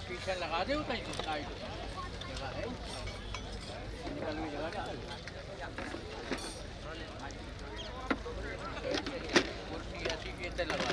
पीछे लगा दे साइड जगह है निकल भी जगह डाल कुर्सी ऐसी कैसे लगा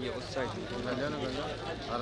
ये उस साइड गंजा ना गंजा और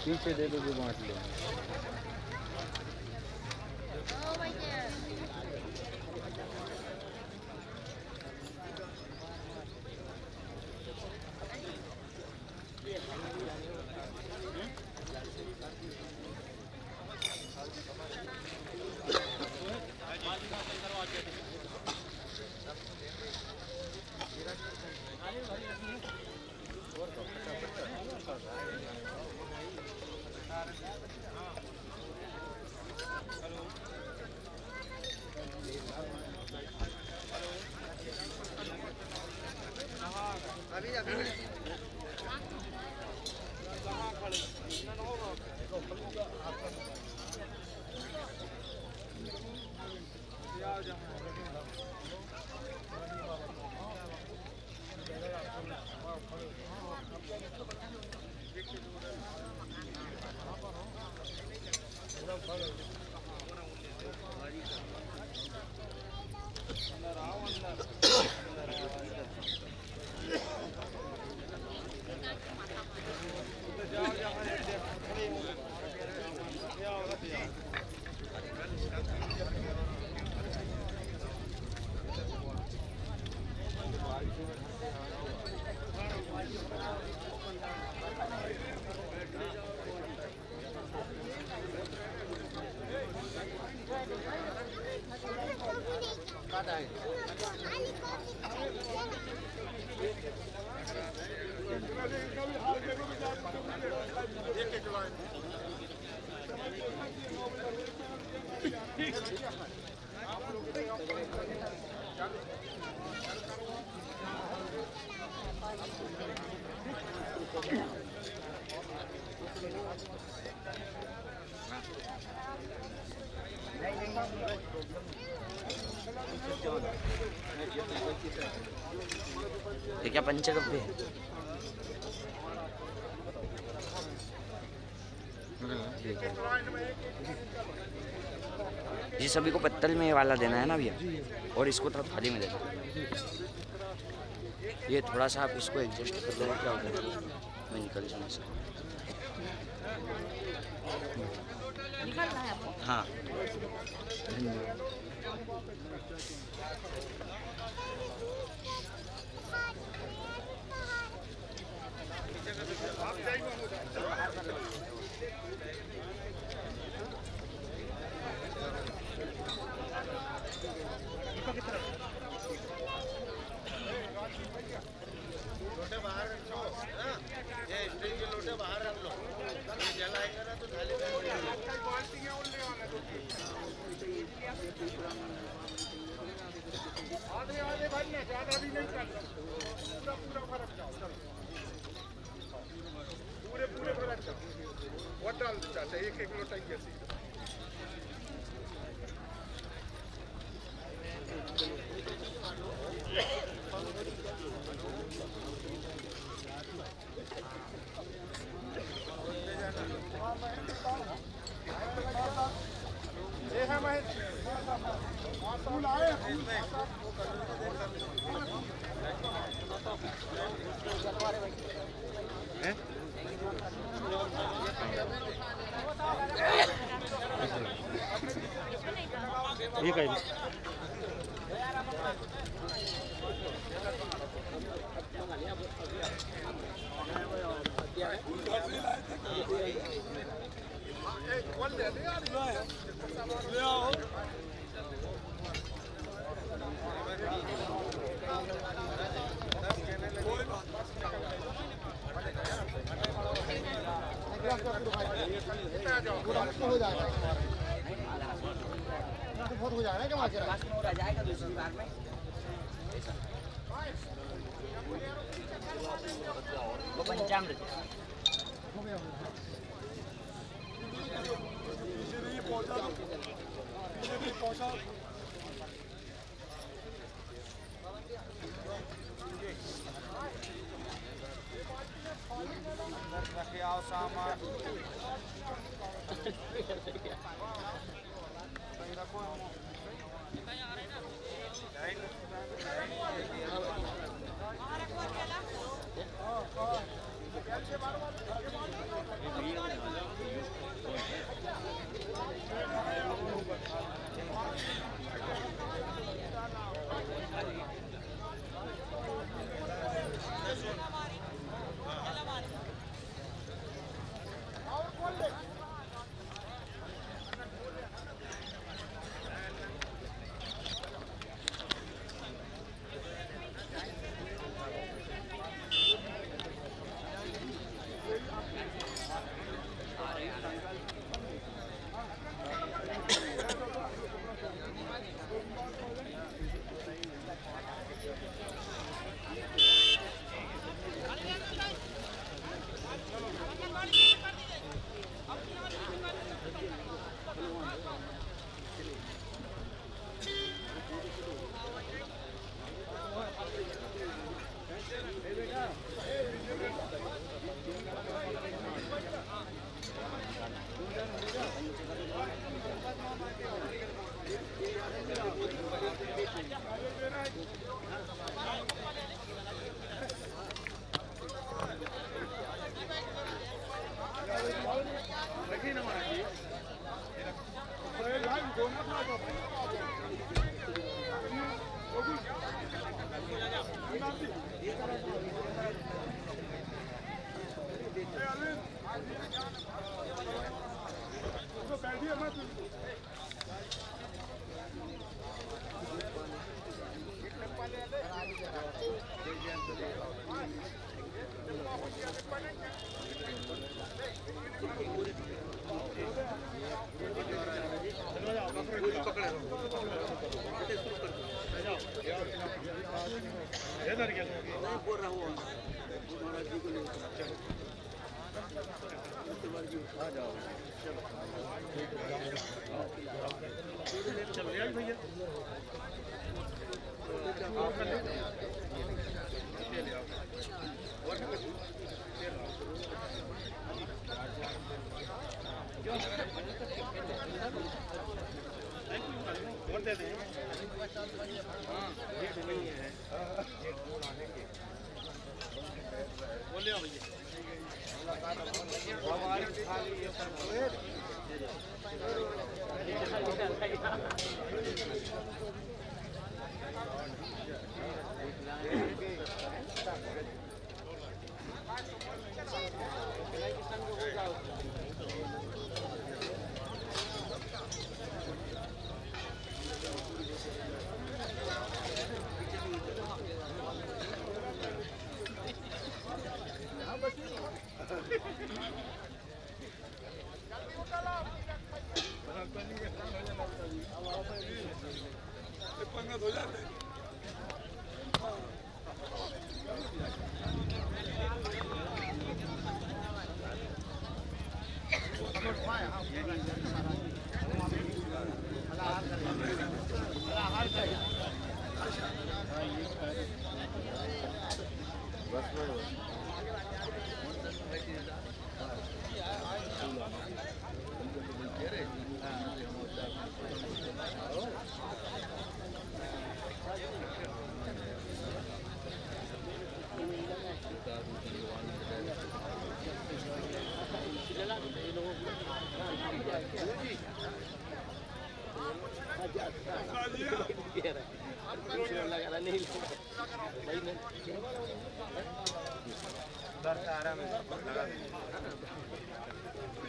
पीछे दे दो जो बांट लो ये क्या पंचगव्य है? ये सभी को पत्तल में ये वाला देना है ना भैया, और इसको थोड़ा थाली में देना। ये थोड़ा सा आप इसको एडजस्ट कर लो, क्या होता है मैं निकल जाऊँ इसको। निकलना है आपको। हाँ लोटे बाहर रखो ना, ये स्टील के लोटे बाहर रख लो, जलाएगा ना तो थाली में आधे भाई ना, ज्यादा भी नहीं करना, पूरा पूरा फर्क जाओ, पूरे पूरे फर्क जाओ, वो डाल दो चाचा, एक एक लोटा ही ऐसे ये कहीं हो जाएगा, बहुत हो जाएगा क्या मार्केट जाएगा दूसरी बार में। वो पंचामृत रखे आओ सामान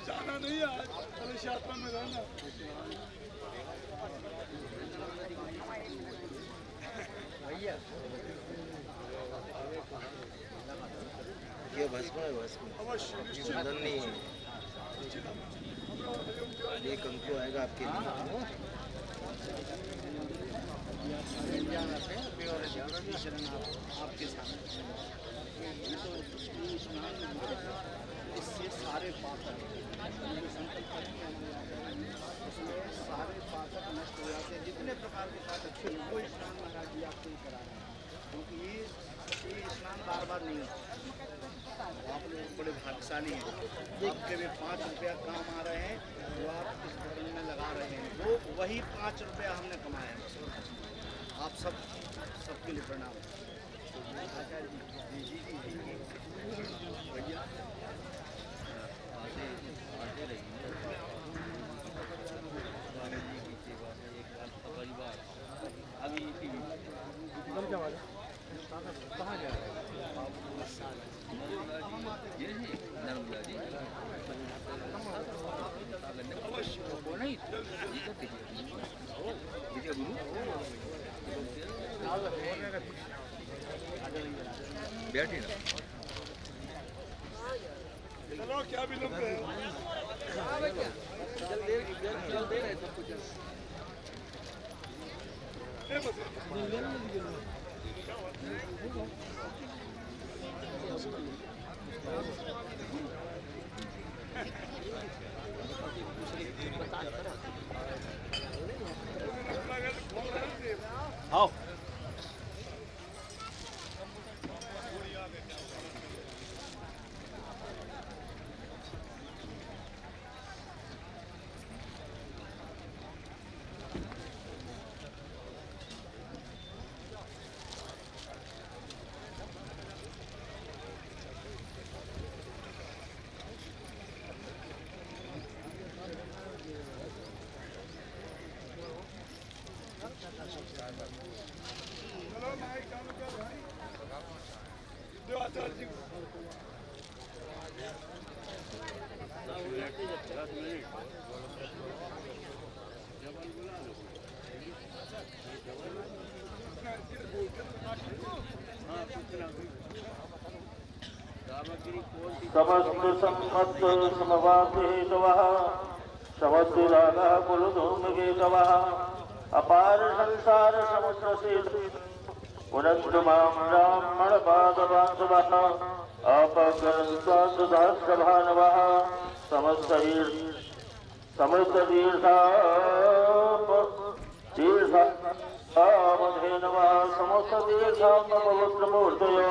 जाना नहीं है आज, कल शास्त्र में रहना। ये भस्म है, भस्म चंदन नहीं है, ये कंकु आएगा आपके लिए। आपके सामने इससे सारे पातक संकल्प करेंगे, उसमें सारे पातक नष्ट हो जाते हैं। जितने प्रकार के पातक थे वो स्नान महाराज जी आपको ही करा रहे हैं, क्योंकि ये स्नान बार बार नहीं होता। आप लोग बड़े भाग्यशाली हैं, आपके भी 5 रुपया काम आ रहे हैं जो आप इस धर्म में लगा रहे हैं, वो वही 5 रुपया हमने कमाया है। आप सबके लिए प्रणाम। भैया कहाँ जा रहे हैं? नर्मदा जी नहीं बैठी ना। चलो क्या भी लोग रहे जल दे रहे सब कुछ। आओ समस्त संपत्त समवाहेतवः समद्विरागा कुलधूमकेतवः अपार संसार समुद्र से पुनन्तु मां ब्राह्मणपादबान्धवः अपकरन्त्वासुधाश्रभानवः समस्ततीर्थामधेनवः समस्ततीर्थामपवित्रमूर्तयो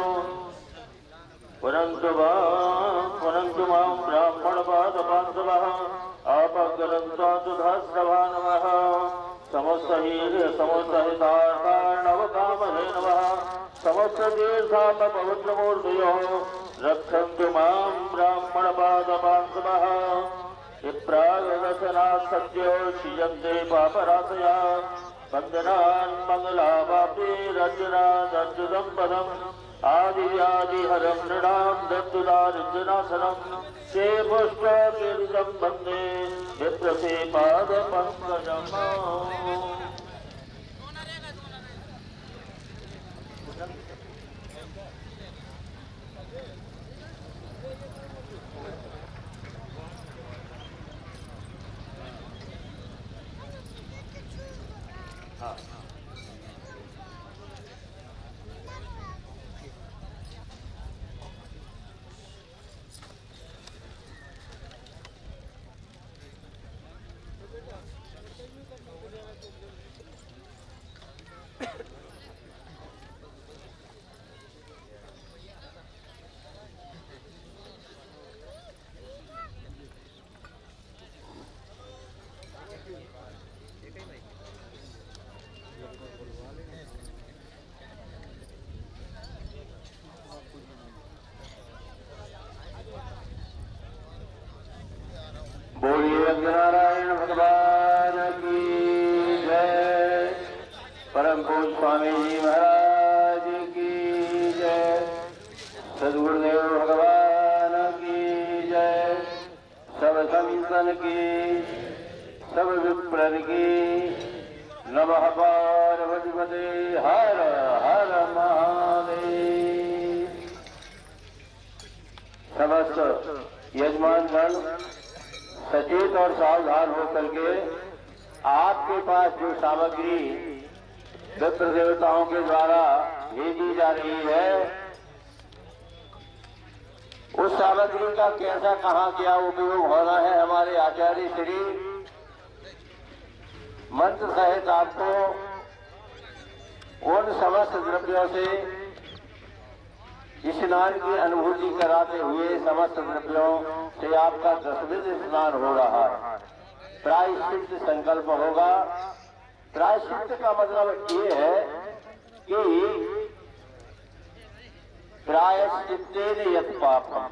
पुनन्तु मां ब्राह्मणपादबान्धवः अपकरन्त्वासुधाश्रभानवः समस्तहितार्थार्णवकामधेनवः समस्ततीर्थामपवित्रमूर्तयो रक्षन्तु मां ब्राह्मणपादबान्धवः विप्रायदशनात् सत्यो क्षीयन्ते पापराशया वन्दनान् मङ्गलावाप्तिरर्जुनादर्जुनं पदम् आदिव्याधिहरं नृणां दत्तुदारिद्रनाशनं ते पुष्पकीर्तिं वन्दे विप्रसेपादपङ्कजम्। बोलिए नारायण भगवान की जय। परम पूज्य स्वामी जी महाराज की जय। सद्गुरुदेव भगवान की जय। सब संतन की, सब विप्रन की। नमः पार्वतीपते हर हर महादेव। समस्त यजमानगण सचेत और सावधान होकर के आपके पास जो सामग्री विप्र देवताओं के द्वारा भेजी जा रही है, उस सामग्री का कैसा कहाँ क्या उपयोग होना है, हमारे आचार्य श्री मंत्र सहित आपको उन समस्त द्रव्यों से स्नान की अनुभूति कराते हुए समस्त द्रव्यों से आपका 10वें स्नान हो रहा है। प्रायश्चित्त संकल्प होगा। प्रायश्चित्त का मतलब ये है कि प्रायश्चित्तेन यत् पापम,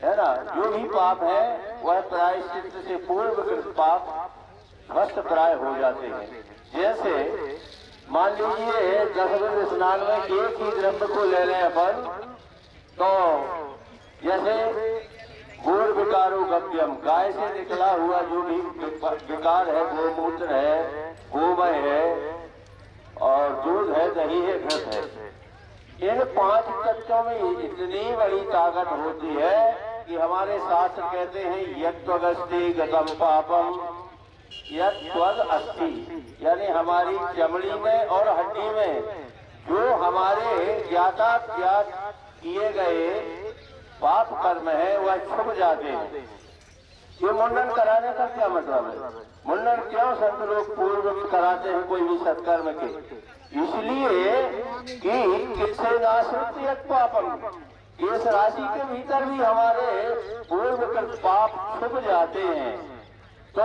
है ना, जो भी पाप है वह प्रायश्चित्त से पूर्वकृत पाप भस्त प्राय हो जाते हैं। जैसे मान लीजिए 10वें स्नान में एक ही द्रव्य को ले लें अपन, तो जैसे गोर विकारो गव्यम, गाय से निकला हुआ जो भी विकार है, गोमूत्र है, गोमय है और दूध है, दही है, घृत है, इन 5 तत्वों में इतनी बड़ी ताकत होती है कि हमारे शास्त्र कहते हैं यत्त्वगस्ति गतम पापम यत्त्वद अस्ति, यानी हमारी चमड़ी में और हड्डी में जो हमारे ज्ञात किए गए पाप कर्म है वह छुप जाते हैं। ये मुंडन कराने का क्या मतलब है? मुंडन क्यों संत लोग पूर्व कराते हैं कोई भी सत्कर्म के? इसलिए कि किससे नाश्रित पापम, इस राशि के भीतर भी हमारे पूर्वकृत पाप छुप जाते हैं, तो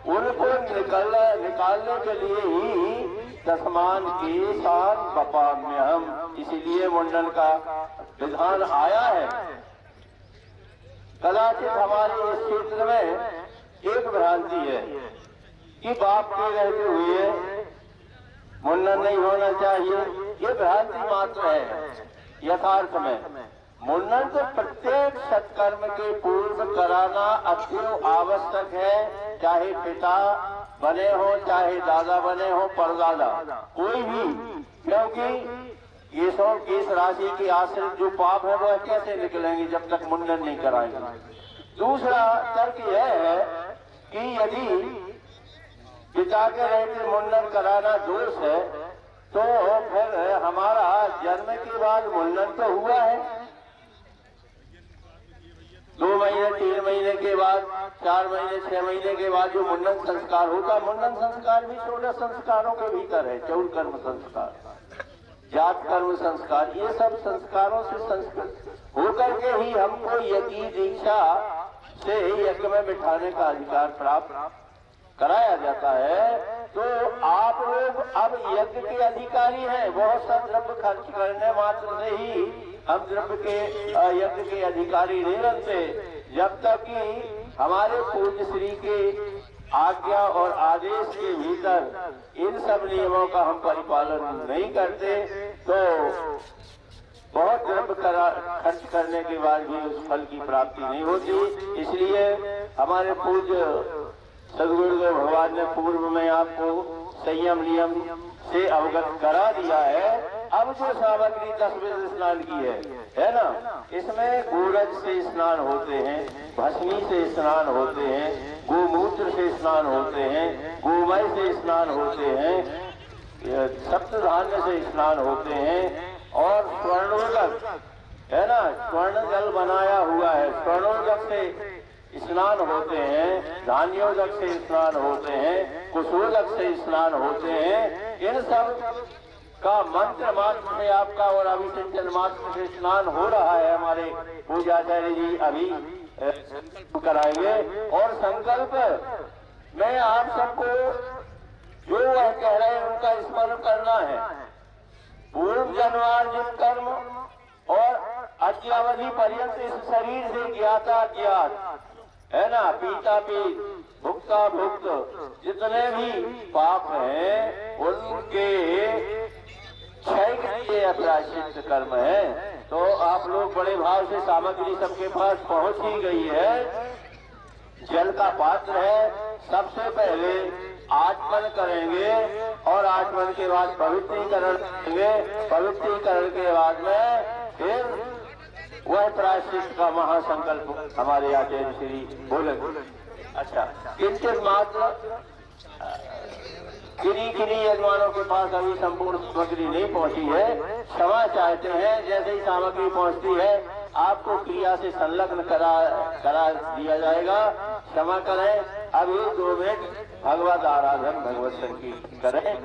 उनको निकालने के लिए ही दशमान की शान बपाम्य हम, इसीलिए मुंडन का विधान आया है। कदाचित हमारे इस क्षेत्र में एक भ्रांति है कि बाप के रहते हुए मुंडन नहीं होना चाहिए। ये भ्रांति मात्र है। यथार्थ में मुंडन तो प्रत्येक सत्कर्म के पूर्व कराना अत्यंत आवश्यक है, चाहे पिता बने हो, चाहे दादा बने हो, परदादा, कोई भी, क्योंकि इस राशि के आश्रित जो पाप है वह कैसे निकलेंगे जब तक मुंडन नहीं कराएंगे। दूसरा तर्क यह है कि यदि पिता के रहते मुंडन कराना दोष है, तो तो फिर हमारा जन्म के बाद मुंडन तो हुआ है, 2 महीने 3 महीने के बाद, 4 महीने 6 महीने के बाद जो मुंडन संस्कार होता, मुंडन संस्कार भी 16 संस्कारों के भीतर है। चौल कर्म संस्कार, जात कर्म संस्कार, ये सब संस्कारों से संस्कृत होकर के ही हमको यज्ञ दीक्षा से यज्ञ में बिठाने का अधिकार प्राप्त कराया जाता है। तो आप लोग अब यज्ञ के अधिकारी हैं, बहुत सा द्रव्य खर्च करने मात्र से ही हम द्रव्य के यज्ञ के अधिकारी नहीं बनते। जब तक कि हमारे पूज्य श्री के आज्ञा और आदेश के भीतर इन सब नियमों का हम परिपालन नहीं करते तो बहुत द्रव्य खर्च करने के बाद भी उस फल की प्राप्ति नहीं होती। इसलिए हमारे पूज्य सदगुरुदेव भगवान ने पूर्व में आपको संयम नियम से अवगत करा दिया है। अब जो सामग्री 10 बजे स्नान की है ना, इसमें गोरज से स्नान होते हैं, भस्मी से स्नान होते हैं, गोमूत्र से स्नान होते हैं, गोमय से स्नान होते हैं, सप्तधान्य से स्नान होते हैं और स्वर्णोदक है ना, स्वर्ण जल बनाया हुआ है, स्वर्णोदक से स्नान होते हैं, धान्योदक से स्नान होते हैं, कुशोदक से स्नान होते हैं। इन सब का मंत्र मात्र से आपका और अभिषेचन मात्र से स्नान हो रहा है। हमारे पूजाचार्य जी अभी कराएंगे और संकल्प में आप सबको जो वह कह रहे हैं उनका स्मरण करना है। पूर्व जन्मार्जित कर्म और अद्यावधि पर्यंत इस शरीर से ज्ञाता ज्ञात है ना, पीता पीत, भुक्ता भुक्त, जितने भी पाप हैं उनके क्षय के लिए प्रायश्चित कर्म है। तो आप लोग बड़े भाव से, सामग्री सबके पास पहुंच ही गई है, जल का पात्र है। सबसे पहले आचमन करेंगे और आचमन के बाद पवित्रीकरण करेंगे, पवित्रीकरण के बाद में फिर वह प्रायश्चित का महासंकल्प हमारे आचार्य श्री बोलेंगे। अच्छा, किंचित मात्र किन्हीं यजमानों के पास अभी संपूर्ण सामग्री नहीं पहुंची है, क्षमा चाहते हैं। जैसे ही सामग्री पहुंचती है आपको क्रिया से संलग्न करा दिया जाएगा। क्षमा करें, अभी 2 मिनट भगवत आराधन भगवत संकीर्तन करें।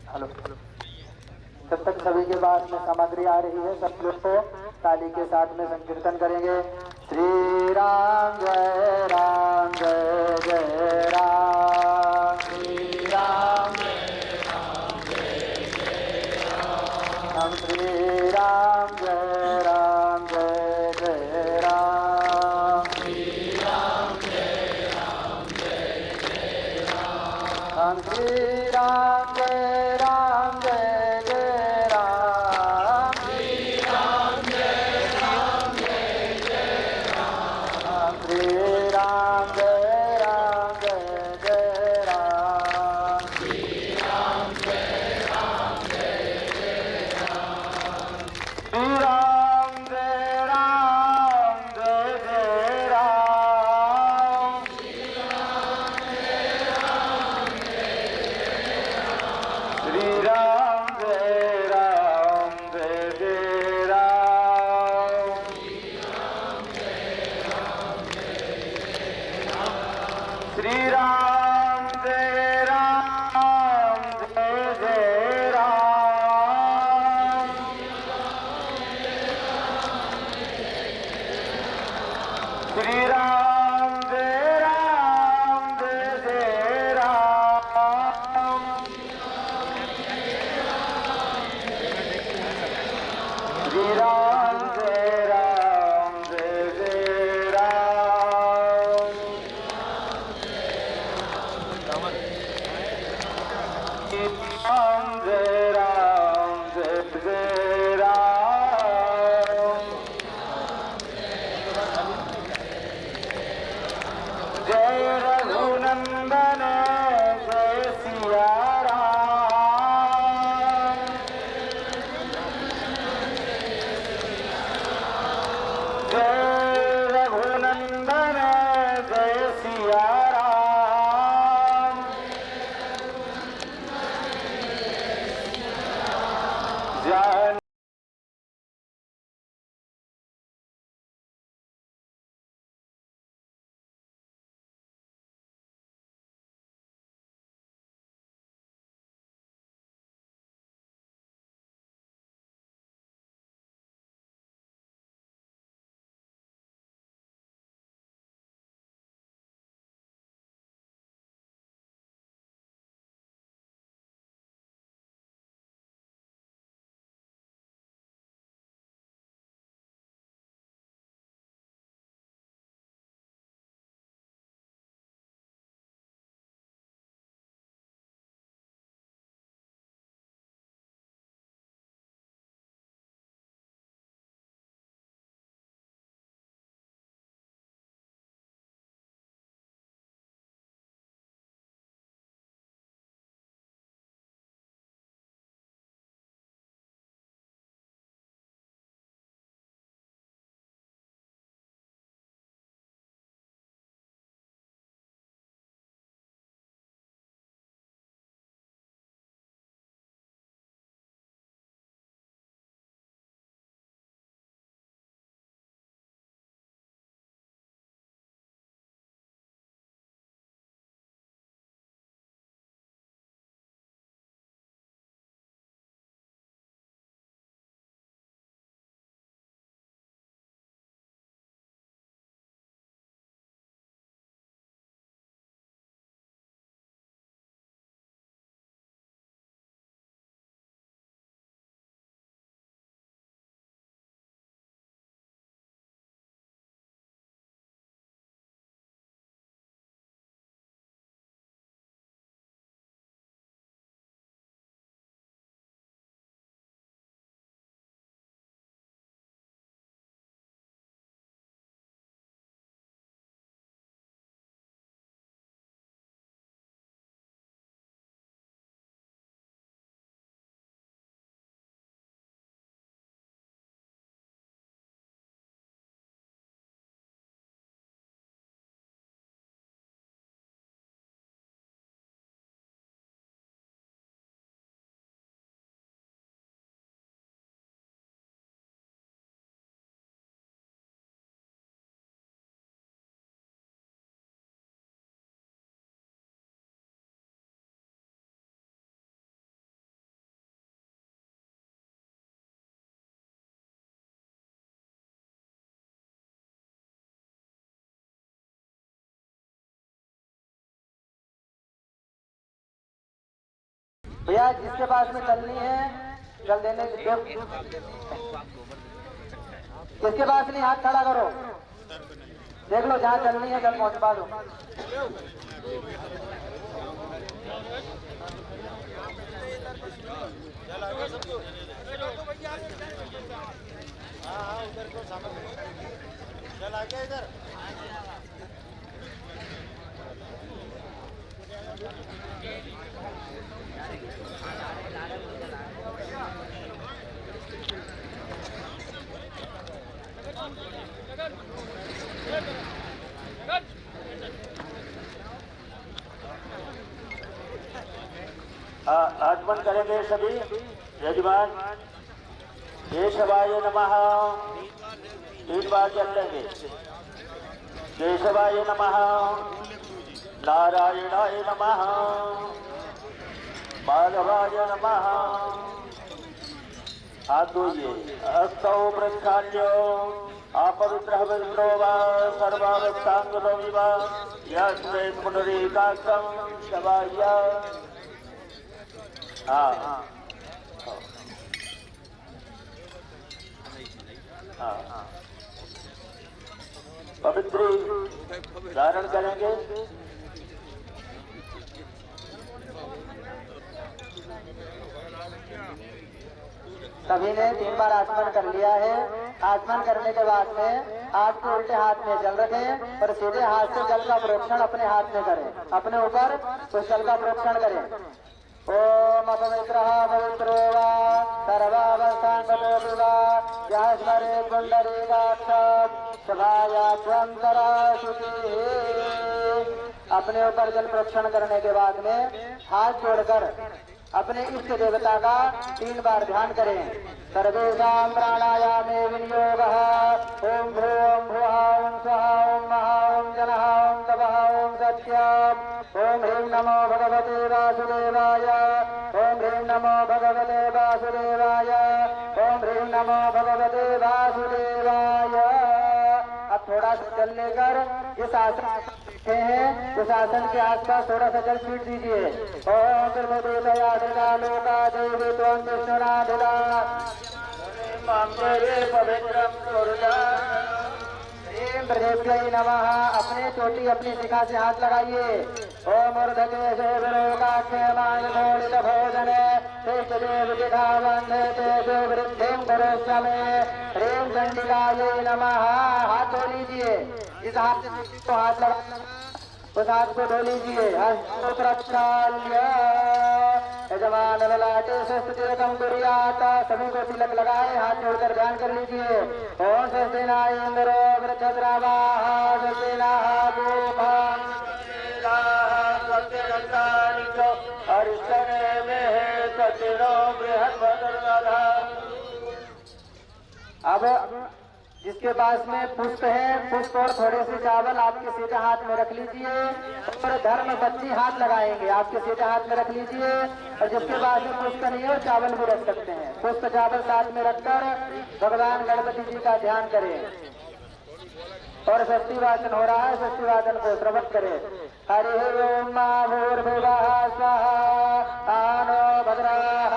हेलो, जब तक सभी के बाद में सामग्री आ रही है सब लोग को ताली के साथ में संकीर्तन करेंगे। श्री राम जय राम जय जय राम, श्री राम जय राम जय जय राम, श्री राम जय राम जय जय राम, श्री राम जय राम जय जय राम, श्री राम जय राम जय जय राम, श्री राम जय राम जय जय राम, श्री राम जय राम जय जय राम, श्री राम जय राम जय जय राम, श्री राम जय राम जय जय राम, श्री राम जय राम जय जय राम, श्री राम जय राम जय जय राम, श्री राम जय राम जय जय राम, श्री राम जय राम जय जय राम, श्री राम जय राम जय जय राम, श्री राम जय राम जय जय राम, श्री राम जय राम जय जय राम, जय रघुनंदन जय सिया भैया जिसके पास में चलनी है चल देने दो। किसके पास नहीं हाथ खड़ा करो, देख लो जहाँ चलनी है जल पहुंचवा दो। हाँ उधर को सामने चल आगे इधर। आगमन करेंगे सभी यजमान। केशवाय नमः 3 बार जप लेंगे। केशवाय नमः, नारायणाय नमः, माधवाय नमः। हाथ धोइए। अस्तौ प्रक्षाल्यो अपवित्रः विष्णो वा सर्वावस्थांगो विवा यस्मै पुनरेकाक्षं शवाय। हाँ पवित्र धारण करेंगे। सभी ने 3 बार आचमन कर लिया है। आचमन करने के बाद में हाथ को उल्टे हाथ में जल रखें और सीधे हाथ से जल का प्रोक्षण अपने हाथ में करें। अपने ऊपर उस जल का प्रोक्षण करें। ओम अपवित्रः पवित्रो वा सर्वावस्थांगतो विवा यः स्मरे पुंडरीकाक्षं शभायाभ्यन्तरा शुचिः। अपने ऊपर जल प्रोक्षण करने के बाद में हाथ जोड़कर अपने इष्ट देवता का 3 बार ध्यान करें। सर्वेषां प्राणायामे विनियोगः। ओम भ्रूं भुवः ओम स्वः ओम महा ओम जनः ओम तपः ओम सत्यम्। ओम ह्रीं नमो भगवते वासुदेवाय। ओम ह्रीं नमो भगवते वासुदेवाय। ओम ह्रीं नमो भगवते वासुदेवाय। अब थोड़ा सा जल लेकर इस आसन हैं, उस आसन के आसपास थोड़ा सा जल छीट दीजिए। ओम ब्रह्मदेवया दिला लोका देवी त्वं विष्णुनादिला मामरे पवित्रं कुरुदा। ब्रह्मेभ्यै नमः। अपने चोटी अपनी शिखा से हाथ लगाइए। ओम ऊर्ध्वकेशे विलोकाख्ये मानघोषित भोजने श्रेष्ठदेव जिघा वन्दे तेजो वृद्धिं करोष्यमे। ह्रीं चण्डिकायै नमः। हाथ धो लीजिए। इस हाथ से को हाथ लगा, उस हाथ को धो लीजिए। हस्तौ प्रक्षाल्य यजमान ललाटे स्वस्तिरकं कुर्यात्। सभी को तिलक लगाए, हाथ जोड़कर ध्यान कर लीजिए। ओम स्वस्ति न इंद्रो वृद्धद्रावाः स्वस्ति नः पूषा स्वस्ति नन्दानिको अरिष्टनेमिः स्वस्ति नो बृहस्पतिर्दधातु। अब जिसके पास में पुष्प है, पुष्प और थोड़े से चावल आपके सीधे हाथ में रख लीजिए और धर्म बत्ती हाथ लगाएंगे। आपके सीधे हाथ में रख लीजिए और जिसके पास में पुष्प नहीं है वो चावल भी रख सकते हैं। पुष्प चावल साथ में रखकर भगवान गणपति जी का ध्यान करें और षष्ठी वाचन हो रहा है, षष्ठी वाचन को श्रवण करें। हरि ओम मा भूर्भुवः स्वः आनो भद्राः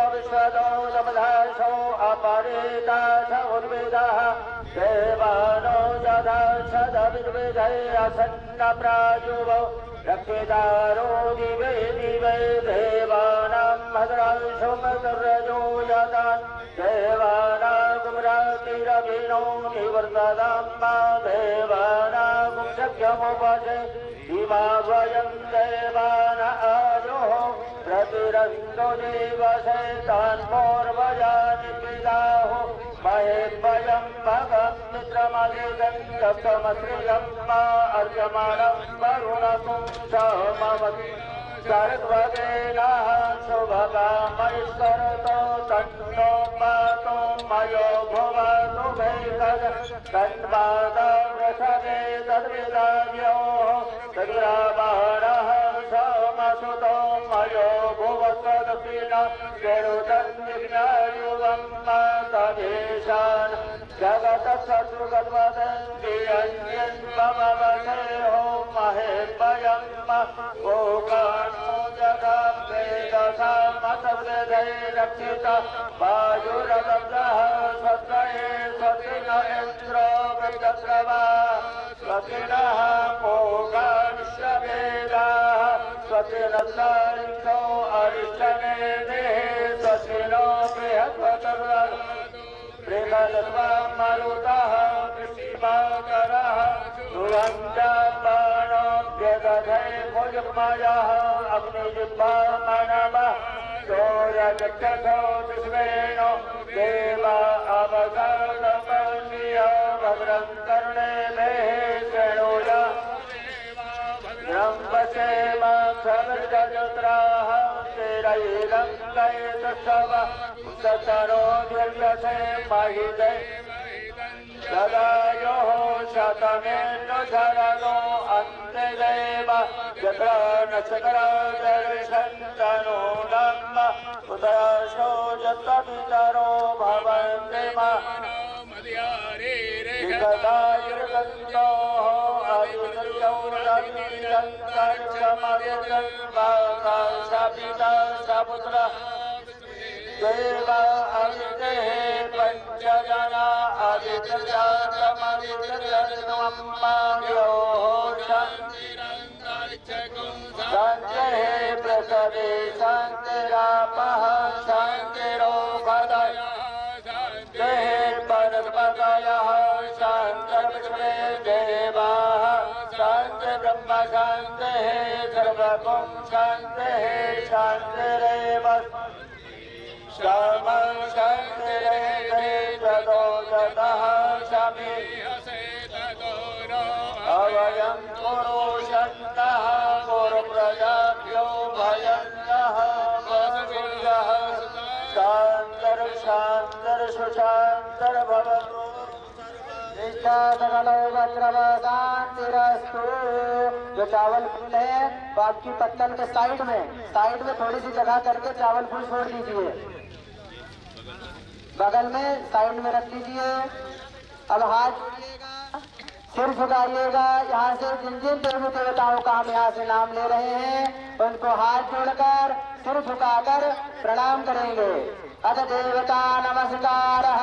विश्वदो दमधासो अपरेदास उर्वेदाः देवानो ददाशदविद्वेदये असन्न प्रायुवो रक्षेदारो दिवे दिवे देवानां भद्रांशो मकरजो यदान् देवानां रातिरभिनो निवर्ततां मा देवानां शक्यमुपसे इमा वयं देवान आजोः प्रतिरन्तो देवसेतान् पूर्वजानि पिताहो महे वयं भगं मित्रमधिगं सप्तमश्रियं मा अर्यमाणं वरुणकुं सहमवति सर्वगेनः शुभकामैश्वरतो तन्नो पातु मयो भुवतु वैकज तन्मादवृषभे तद्विदाव्यो तद्रामाणः सोमसुतो मयो भुवत्वदपिन केरुतन्निज्ञायुवं मातदेशान् जगतशत्रुगन्वदन्ति अन्यन्ममवसेहो महे वयं ओकानो जगाम् रक्षिता वायुरदब्धः स्वस्त्रये स्वस्ति न इन्द्रो वृद्धस्रवा स्वस्ति नः पूषा विश्ववेदाः स्वस्ति नस्तारिक्षो अरिष्टनेमिः स्वस्ति नो बृहस्पतिर्वः बृहस्पतिर्वः मरुतः कृषिमाकरः सुगन्धबाणोऽभ्यदधे भुजमयः अग्निजिह्वामनमः सूर्यचक्षुषो विश्वेनो देवा अवगतमन्य भद्रं कर्णेभिः शृणुयात् ब्रह्मसेमक्षमृतजुत्राः स्थिरैरङ्गैस्तव सतरो दीर्घसे महिते सदा योः शतमेनो शरणो अन्त्यदेव यत्र नक्षत्रदर्शन्तनो नम उदयशो यत्तपितरो भवन्ति विगतायुर्गन्तोः अभिसंयौरनिरन्तर्षमयजन्मकाशपिता सपुत्र देव अविदेः पञ्चजना अवितजातमवितजन्मम्मायोः शान्तिः प्रसवे शान्तिरापः शान्तिरोपदय देः वनस्पतयः शान्तिर्विश्वे देवाः शान्तिर्ब्रह्म शान्तिः सर्वगुं शान्तिः शान्तिरेव श्यामं शान्तिरेवे जगोजतः शमी अवयं कुरु शन्तः कुरु प्रजाभ्यो भयन्तः वसुभ्यः शान्तर्भवतु सकलो वज्रवशांतिरस्तु। जो चावल फूल है वो आपकी पत्तल के साइड में थोड़ी सी जगह करके चावल फूल छोड़ दीजिए, बगल में साइड में रख दीजिए। अब हाथ सिर झुकाइएगा। यहाँ से जिन जिन देवी देवताओं का हम यहाँ से नाम ले रहे हैं उनको हाथ जोड़कर सिर झुकाकर प्रणाम करेंगे। अथ देवता नमस्कारः।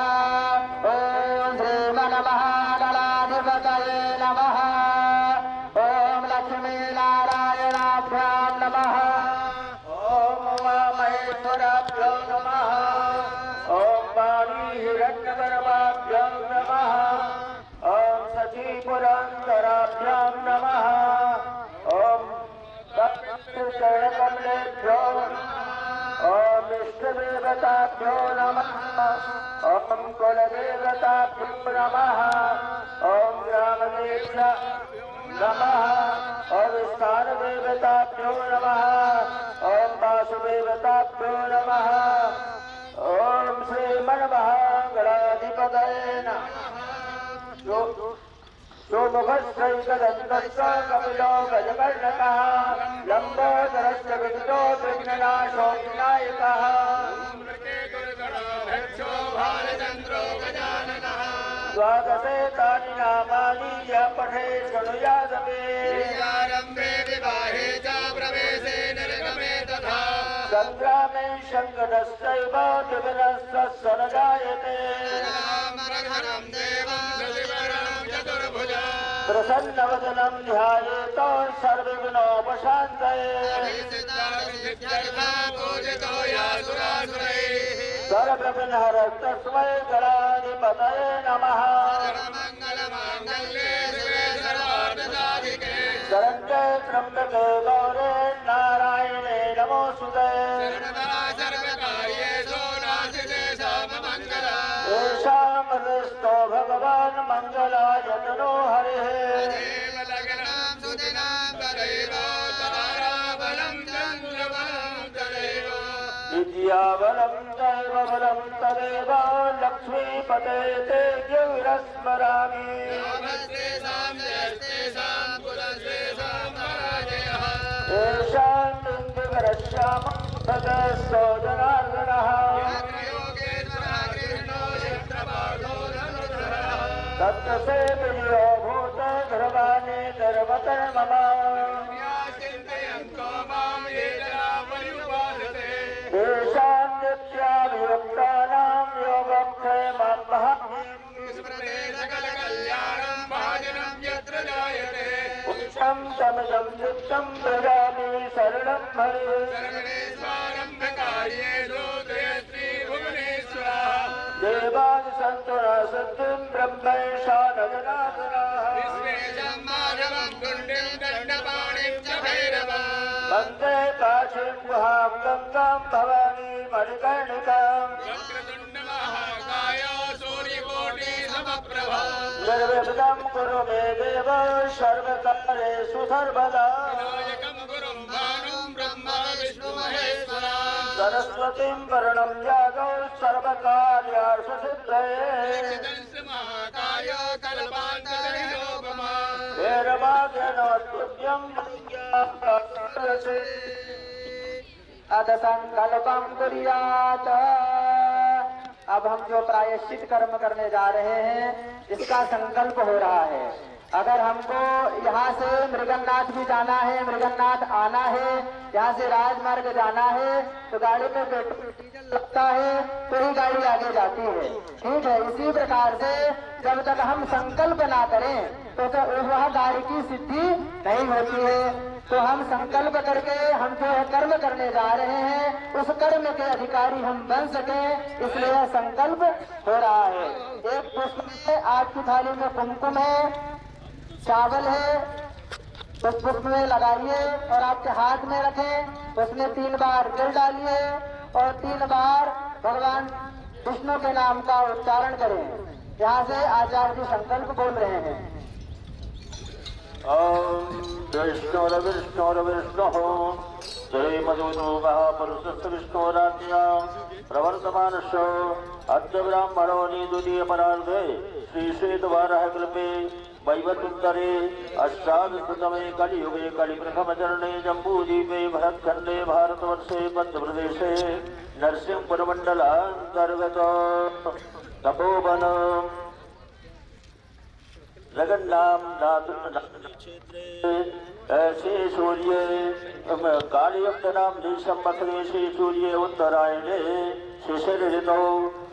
ओम श्री नमः गणाधिपतये नमः। ओम लक्ष्मी नारायणाभ्यां नमः। ओम उमामहेश्वराभ्यो नमः। ओम वाणी हिरण्यगर्भाभ्यो नमः। ओम सचीपुरान्तराभ्यां नमः। ओम चरणकमलेभ्यो ओम इष्टदेवताभ्यो नमः। ओम कुलदेवताभ्यो नमः। ओम ग्रामदेवता नमः। ओम स्थानदेवताभ्यो नमः। ओम वासुदेवताभ्यो नमः। ओम श्रीमन्महागणाधिपतये नमः। मुखश्चैकदन्तस्य कपिलो गजकर्णकः लम्बोदरस्य विघ्नो विघ्ननाशो विनायकः द्वादशे तानि नामानि यः पठेत् शृणुयादपि विवाहे च प्रवेशे निर्गमे तथा सङ्ग्रामे शङ्करश्चैव त्रिविधस्य न जायते प्रसन्नवदनं ध्यायेत सर्वविघ्नोपशान्तये सर्वविघ्नहरस्तस्मै गणाधिपतये नमः। शरण्ये त्र्यम्बके गौरे नारायणे नमोऽस्तुते। येषामदृष्टो भगवान् मङ्गलाय तनो हरिः। विद्याबलं दैवबलं तदेव लक्ष्मीपते ते गिरिस्मरामि। येषां लिङ्गकरश्याम ततस्तो जनार्दनः। तत्से विजयो भूत ध्रुवाणि धर्मकर्मम। येषां सर्वेशं तमजं नित्यं भजामि शरणं हरे देवादि सन्तुरा सत्यं ब्रह्मैषानजनाथनाः वन्दे काशीं गुहां गङ्गां भवानी मणिकर्णिकाम् निर्विघ्नं कुरु मे देव सर्वकार्येषु सर्वदा सरस्वतीं वरणं यादौ सर्वकार्यार्थु सिद्धये वेरवाद्यनोत्तुभ्यं अद संकल्पम कुर्यात्। अब हम जो प्रायश्चित कर्म करने जा रहे हैं इसका संकल्प हो रहा है। अगर हमको यहाँ से मृगन्नाथ भी जाना है, मृगन्नाथ आना है, यहाँ से राजमार्ग जाना है तो गाड़ी में पेट्रोल डीजल लगता है तो ही गाड़ी आगे जाती है। ठीक है, इसी प्रकार से जब तक हम संकल्प ना करें तो वह गाड़ी की सिद्धि नहीं होती है। तो हम संकल्प करके हम जो कर्म करने जा रहे हैं उस कर्म के अधिकारी हम बन सके, इसलिए यह संकल्प हो रहा है। एक पुष्प में आपकी थाली में कुमकुम है, चावल है, उस पुष्प में लगाइए और आपके हाथ में रखें। उसमें 3 बार जल डालिए और 3 बार भगवान विष्णु के नाम का उच्चारण करें। यहाँ से आचार्य जी संकल्प बोल रहे हैं। ओम विष्णुर्विष्णुर्विष्णुः श्रीमदो महापुरुषस्य विष्णुराज्ञा प्रवर्तमानस्य अद्य ब्राह्मणो निदुदीयपरार्धे श्रीश्वेतवाराह कल्पे वैवतुत्तरे अष्टादशतमे कलियुगे कलिप्रथमचरणे जम्बूद्वीपे भरतखण्डे भारतवर्षे मध्यप्रदेशे नरसिंहपुरमण्डलान्तर्गत तपोवन जगन्नाथ क्षेत्रे श्री सूर्य कालयुक्त नाम संवत्सरे श्री सूर्य उत्तरायणे शिशिर ऋतौ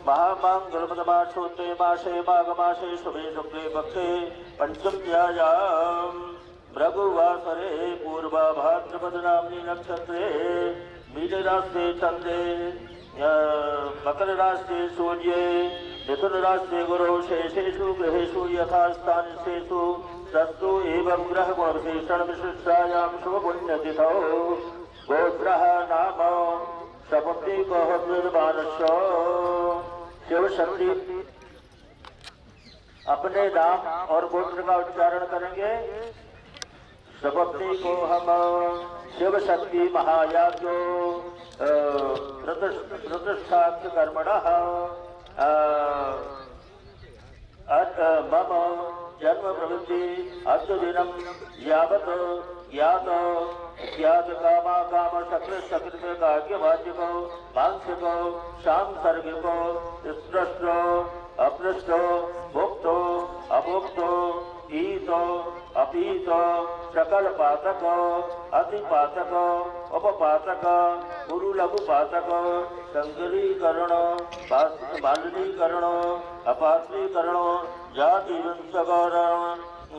महामांगल्यमासोत्ते मासे माघमासे शुभे शुक्ले पक्षे पंचम्यायां भृगुवासरे पूर्वाभाद्रपद नाम्नि नक्षत्रे मीनराशि चंद्रे मकर राशि सूर्ये मिथुन राशि गुरौ शेषेषु ग्रहेषु यथा स्थानेषु तत्तु एवं ग्रह गुण विशेषण विशिष्टायां शुभ पुण्यतिथौ गोत्रः नाम सपत्नीकः निर्वाणस्य शिव शक्ति। अपने नाम और गोत्र का उच्चारण करेंगे। सपत्नी को हम शिव शक्ति महायाज्ञो प्रतिष्ठात् कर्मणः मम जन्म प्रवृत्ति अद्य दिनं यावत् ज्ञात कामा काम सकृत काव्यवाचिको मांसिको सांसर्गिको स्पृष्टो अपृष्टो भुक्तो अभुक्तो ईतो अपीतो सकल पातक अतिपातक उपपातक गुरु लघु पातक संकरीकरण मालिनीकरण अपात्रीकरण जाति वंशगौरण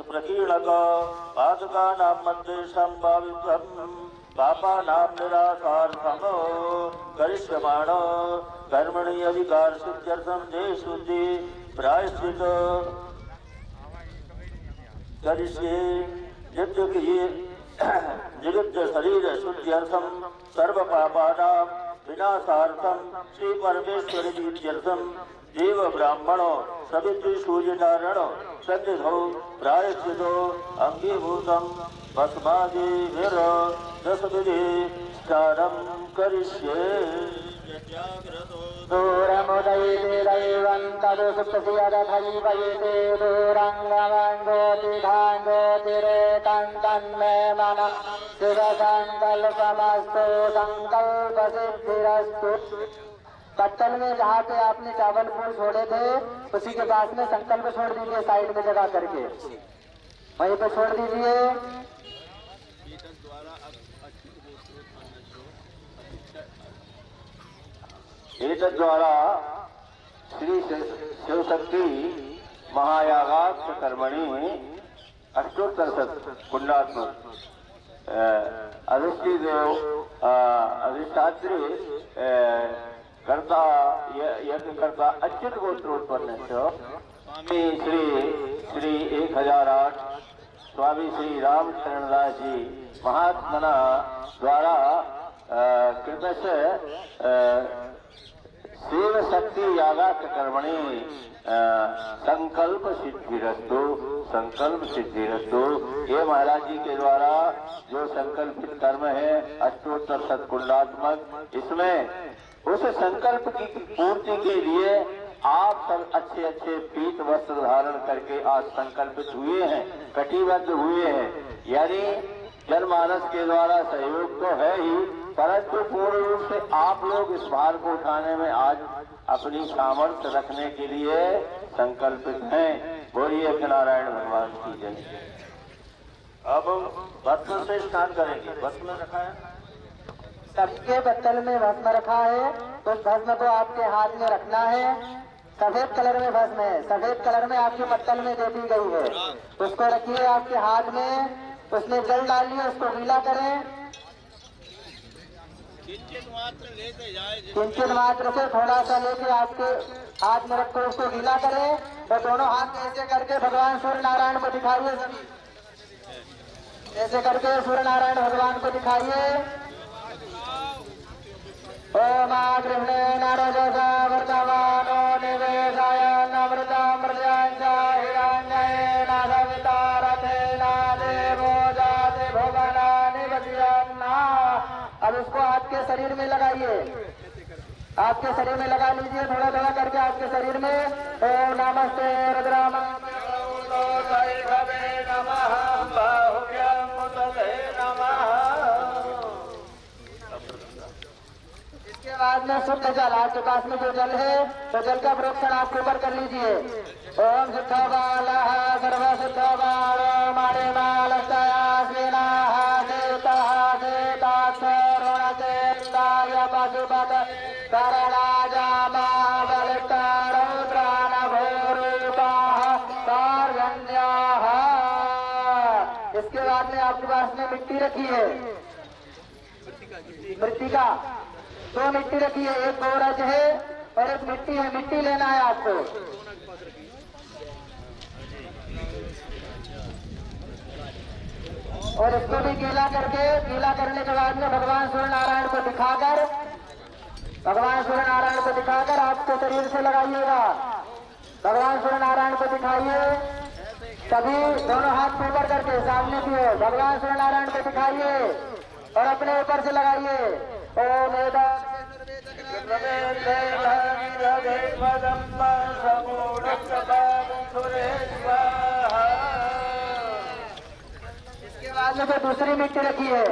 प्रकीर्णक पातका नाम मंत्रे संभावितम पापा नाम निरासार्थम करिष्यमाण कर्मणि अधिकार सिद्ध्यर्थम जय शुद्धि प्रायश्चित करिष्ये निरुद्ध शरीर शुद्ध्यर्थम सर्व पापानां विनाशार्थम श्री परमेश्वर प्रीत्यर्थम देव ब्राह्मणो सवित्री सूर्य नारायण सन्निधौ प्रायश्चितो अंगीभूतम भस्मादि वीर 10 विधि स्नानं करिष्ये। दूरमुदयते दैवं तदु सुप्तसियदधैवयते दूरङ्गमङ्गोतिधाङ्गोतिरेकं तन्मे मनः शिवसङ्कल्पमस्तु संकल्पसिद्धिरस्तु। पत्तल में जहाँ पे आपने चावल फूल छोड़े थे उसी के पास में संकल्प छोड़ दीजिए, साइड में जगह करके वहीं पे छोड़ दीजिए। एतद्वारा श्री शिवशक्ति महायागात् कर्मणि अष्टोत्तर कुंडात्मक अधिष्ठी देव अधिष्ठात्री कर्ता यज्ञ करता अच्युत गोत्रोत्पन्न स्वामी श्री 1008 स्वामी श्री रामचरणदास जी महात्मना द्वारा कृतश शिव शक्ति यागात कर्मणि संकल्प सिद्धिरस्तु ये महाराज जी के द्वारा जो संकल्पित कर्म है अष्टोत्तर सत्कुंडात्मक, इसमें उस संकल्प की पूर्ति के लिए आप सब अच्छे अच्छे पीत वस्त्र धारण करके आज संकल्पित हुए हैं, कटिबद्ध हुए हैं। यानी जनमानस के द्वारा सहयोग तो है ही, परंतु पूर्ण रूप से आप लोग इस भार को उठाने में आज अपनी सामर्थ्य रखने के लिए संकल्पित हैं। बोलिए नारायण भगवान की जय। अब भस्म से स्नान करेंगे। भस्म रखा है, सबके बत्तल में भस्म रखा है, तो भस्म को आपके हाथ में रखना है। सफेद कलर में भस्म है, सफेद कलर में आपके पत्तल में दे दी गई है, उसको रखिए आपके हाथ में। उसमें जल डालिए, उसको गीला करें। किंचित मात्र से थोड़ा सा लेके आपके हाथ में रखो, उसको गीला करें। तो दोनों हाथ में ऐसे करके भगवान सूर्य नारायण को दिखाइए। ऐसे करके सूर्य नारायण भगवान को दिखाइए। ओम गृहणेन रजसा वर्तमानो निवेशाय अमृतामृताञ्च हिरण्येन सवितारथेन देवो जाते भुवनानि वज्रन्ना। अब उसको आपके शरीर में लगाइए, आपके शरीर में लगा लीजिए, थोड़ा थोड़ा करके आपके शरीर में। ओम नमस्ते रुद्राम इसके बाद में शुद्ध जल, आपके पास में जो जल है तो जल का प्रोक्षण आप ऊपर कर लीजिए। ओम शुद्ध बाल सर्व शुद्ध बाल मारे बाल पशुपत करणाजामा बलितारौद्रान भूरूपाः कार्गन्याः। इसके बाद में आपके पास में मिट्टी रखी है, मृत्तिका, दो मिट्टी रखी है, एक गोरज है और एक मिट्टी है। मिट्टी लेना है आपको। और इसको भी गीला करके, गीला करने के बाद में भगवान सूर्य नारायण को दिखाकर, भगवान सूर्य नारायण को दिखाकर आपके शरीर से लगाइएगा। भगवान सूर्य नारायण को दिखाइए, सभी दोनों हाथ ऊपर करके सामने की ओर भगवान सूर्य नारायण को दिखाइए और अपने ऊपर से लगाइए। ओम इसके बाद में जो दूसरी मिट्टी रखी है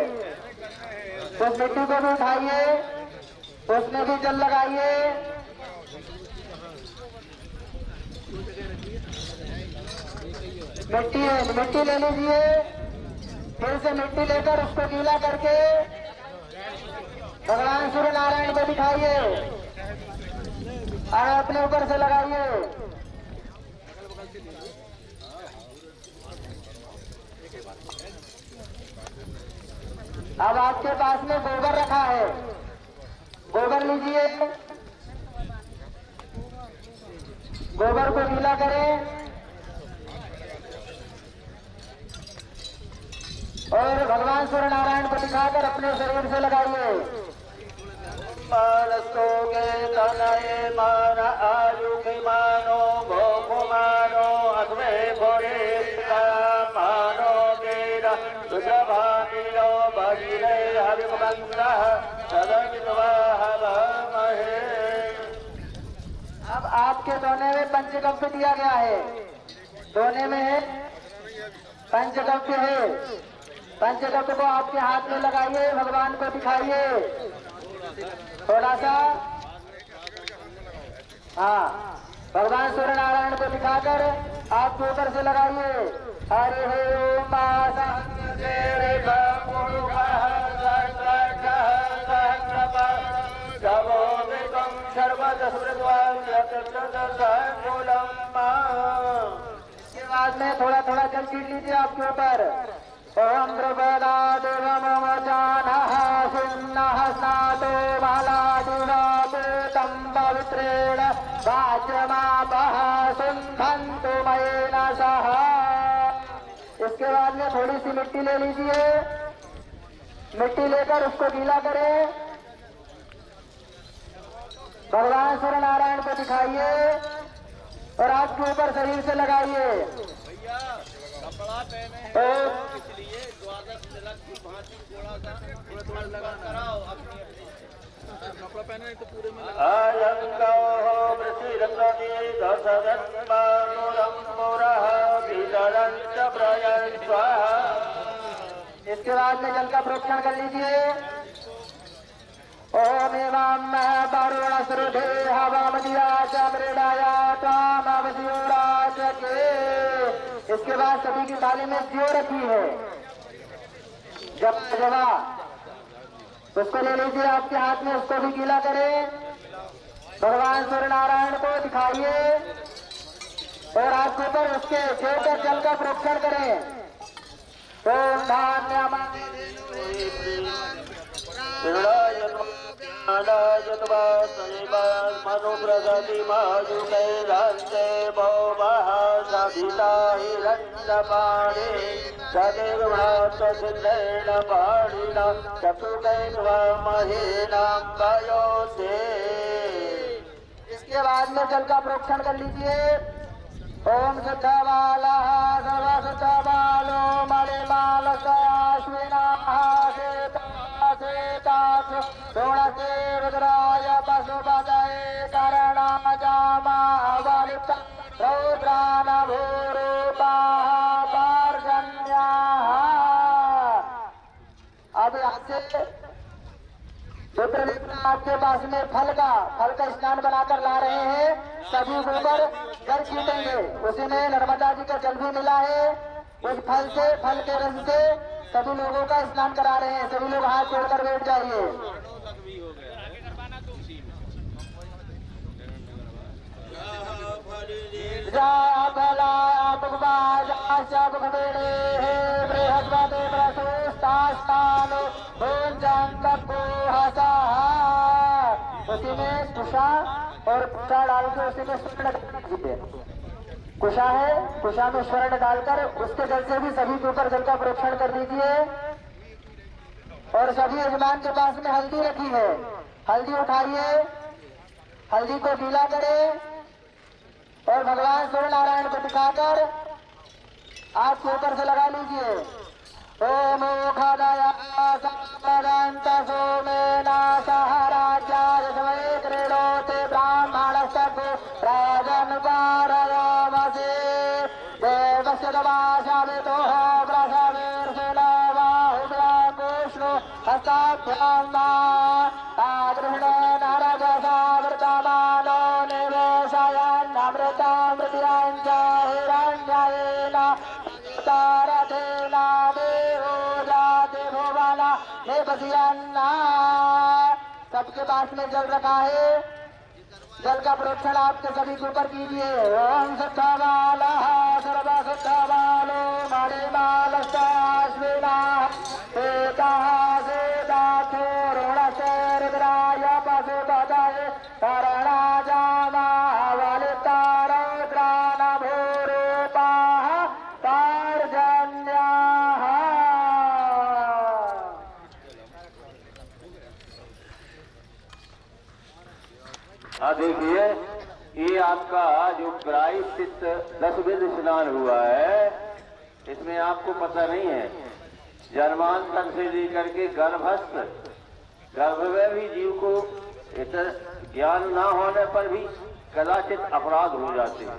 उस मिट्टी को भी उठाइए, उसमें भी जल लगाइए। मिट्टी है, मिट्टी ले लीजिए, फिर से मिट्टी लेकर उसको गीला करके भगवान सूर्य नारायण को दिखाइए और अपने ऊपर से लगाइए। अब आपके पास में गोबर रखा है, गोबर लीजिए, गोबर को गीला करें और भगवान सूर्य नारायण को दिखाकर अपने शरीर से लगाइए। मानसो के तनये मान आयु की मानो भोग मानो अग्वे भोरे मानो गेरा सुषभामिलो भगिरे हरिमंत्रः सदविद्वाहवमहे। अब आपके दोने में पंचगव्य दिया गया है, दोने में है पंचगव्य है। पंचगव्य को आपके हाथ में लगाइए, भगवान को दिखाइए थोड़ा सा। हाँ, भगवान सूर्य नारायण को दिखाकर आप ऊपर से लगाइए। हरि ओम इसके बाद में थोड़ा थोड़ा जल छीट लीजिए आपके ऊपर। ओम द्रवदा देवमवचानः सुन्नः स्नातो बालादिवापूतं पवित्रेण वाच्यमापः सुन्धन्तु मयेन सह। इसके बाद में थोड़ी सी मिट्टी ले लीजिए। मिट्टी लेकर उसको गीला करें। भगवान सूर्य नारायण को दिखाइए और आपके ऊपर शरीर से लगाइए। भैया कपड़ा पहने हैं इसलिए द्वादश तिलक की भांति थोड़ा सा थोड़ा लगा कराओ अपनी कपड़ा पहने नहीं तो पूरे में इसके बाद में जल का प्रोक्षण कर लीजिए। ओम एवं वरुण श्रुधे हवामदिया च मृडाया त्वामवस्योराज के। इसके बाद सभी की थाली में ज्यो रखी है जवा, उसको ले लीजिए आपके हाथ में, उसको भी गीला करें। भगवान सूर्य नारायण को दिखाइए और आपके ऊपर उसके ज्यो कर जल का प्रोक्षण करें। ओम धान्य मनुप्रगति माजुकैरान्ते भौमः सविता हिरण्यपाणे सदेवसिद्धेन पाणिना चतुर्दैर्वमहेनाम्बयोसे। इसके बाद में जल का प्रोक्षण कर लीजिए। ओम शुद्धबालः सर्वशुद्धबालो मणिमालश्विनाः षोडशे रुद्राय पशुपतये करणाजामावलिप्त रौद्रानभूरूपाः पर्जन्याः। अब यहाँ से आपके पास में फल का स्नान बनाकर ला रहे हैं। सभी ऊपर जल छीटेंगे, उसी में नर्मदा जी का जल भी मिला है। उस फल के रस से सभी लोगों का स्नान करा रहे हैं। सभी लोग हाथ जोड़कर बैठ जाइए। उसी में कुशा और कुशा डाल के उसी में स्वर्ण दीजिए। कुशा है, कुशा में स्वर्ण डालकर उसके जल से भी सभी के ऊपर जल का प्रोक्षण कर दीजिए। और सभी यजमान के पास में हल्दी रखी है, हल्दी उठाइए, हल्दी को गीला करें और भगवान सूर्य नारायण को दिखाकर आपके ऊपर से लगा लीजिए। ओम खदया संपदंत सोमेना सह राज्याय समय क्रीडोते ब्राह्मणस्तु राजन् पारयामसे देवस्य दवाशामितो प्रसवीर्षुलबाहुव्याकुष्णु हस्ताभ्यां वा आगृह्णेनरजसावृतमानो निवेशयन्नमृतामृतिरञ्च हिरण्येन तारथेना सबके पास में जल रखा है। जल का प्रोक्षण आपके सभी के ऊपर कीजिए। ओम शुद्धबालः सर्वशुद्धबालो मणिमालश्विनाः एतः सेदाथो ऋणस्य रुद्राय पशुपतये करणाजामावलिप्ता रौद्रानभूरूपाः पर्जन्याः। देखिए, ये आपका जो प्रायश्चित 10 विध स्नान हुआ है, इसमें आपको पता नहीं है, जन्मांतर से लेकर के गर्भस्थ, गर्भ में भी जीव को ज्ञान ना होने पर भी कदाचित अपराध हो जाते हैं,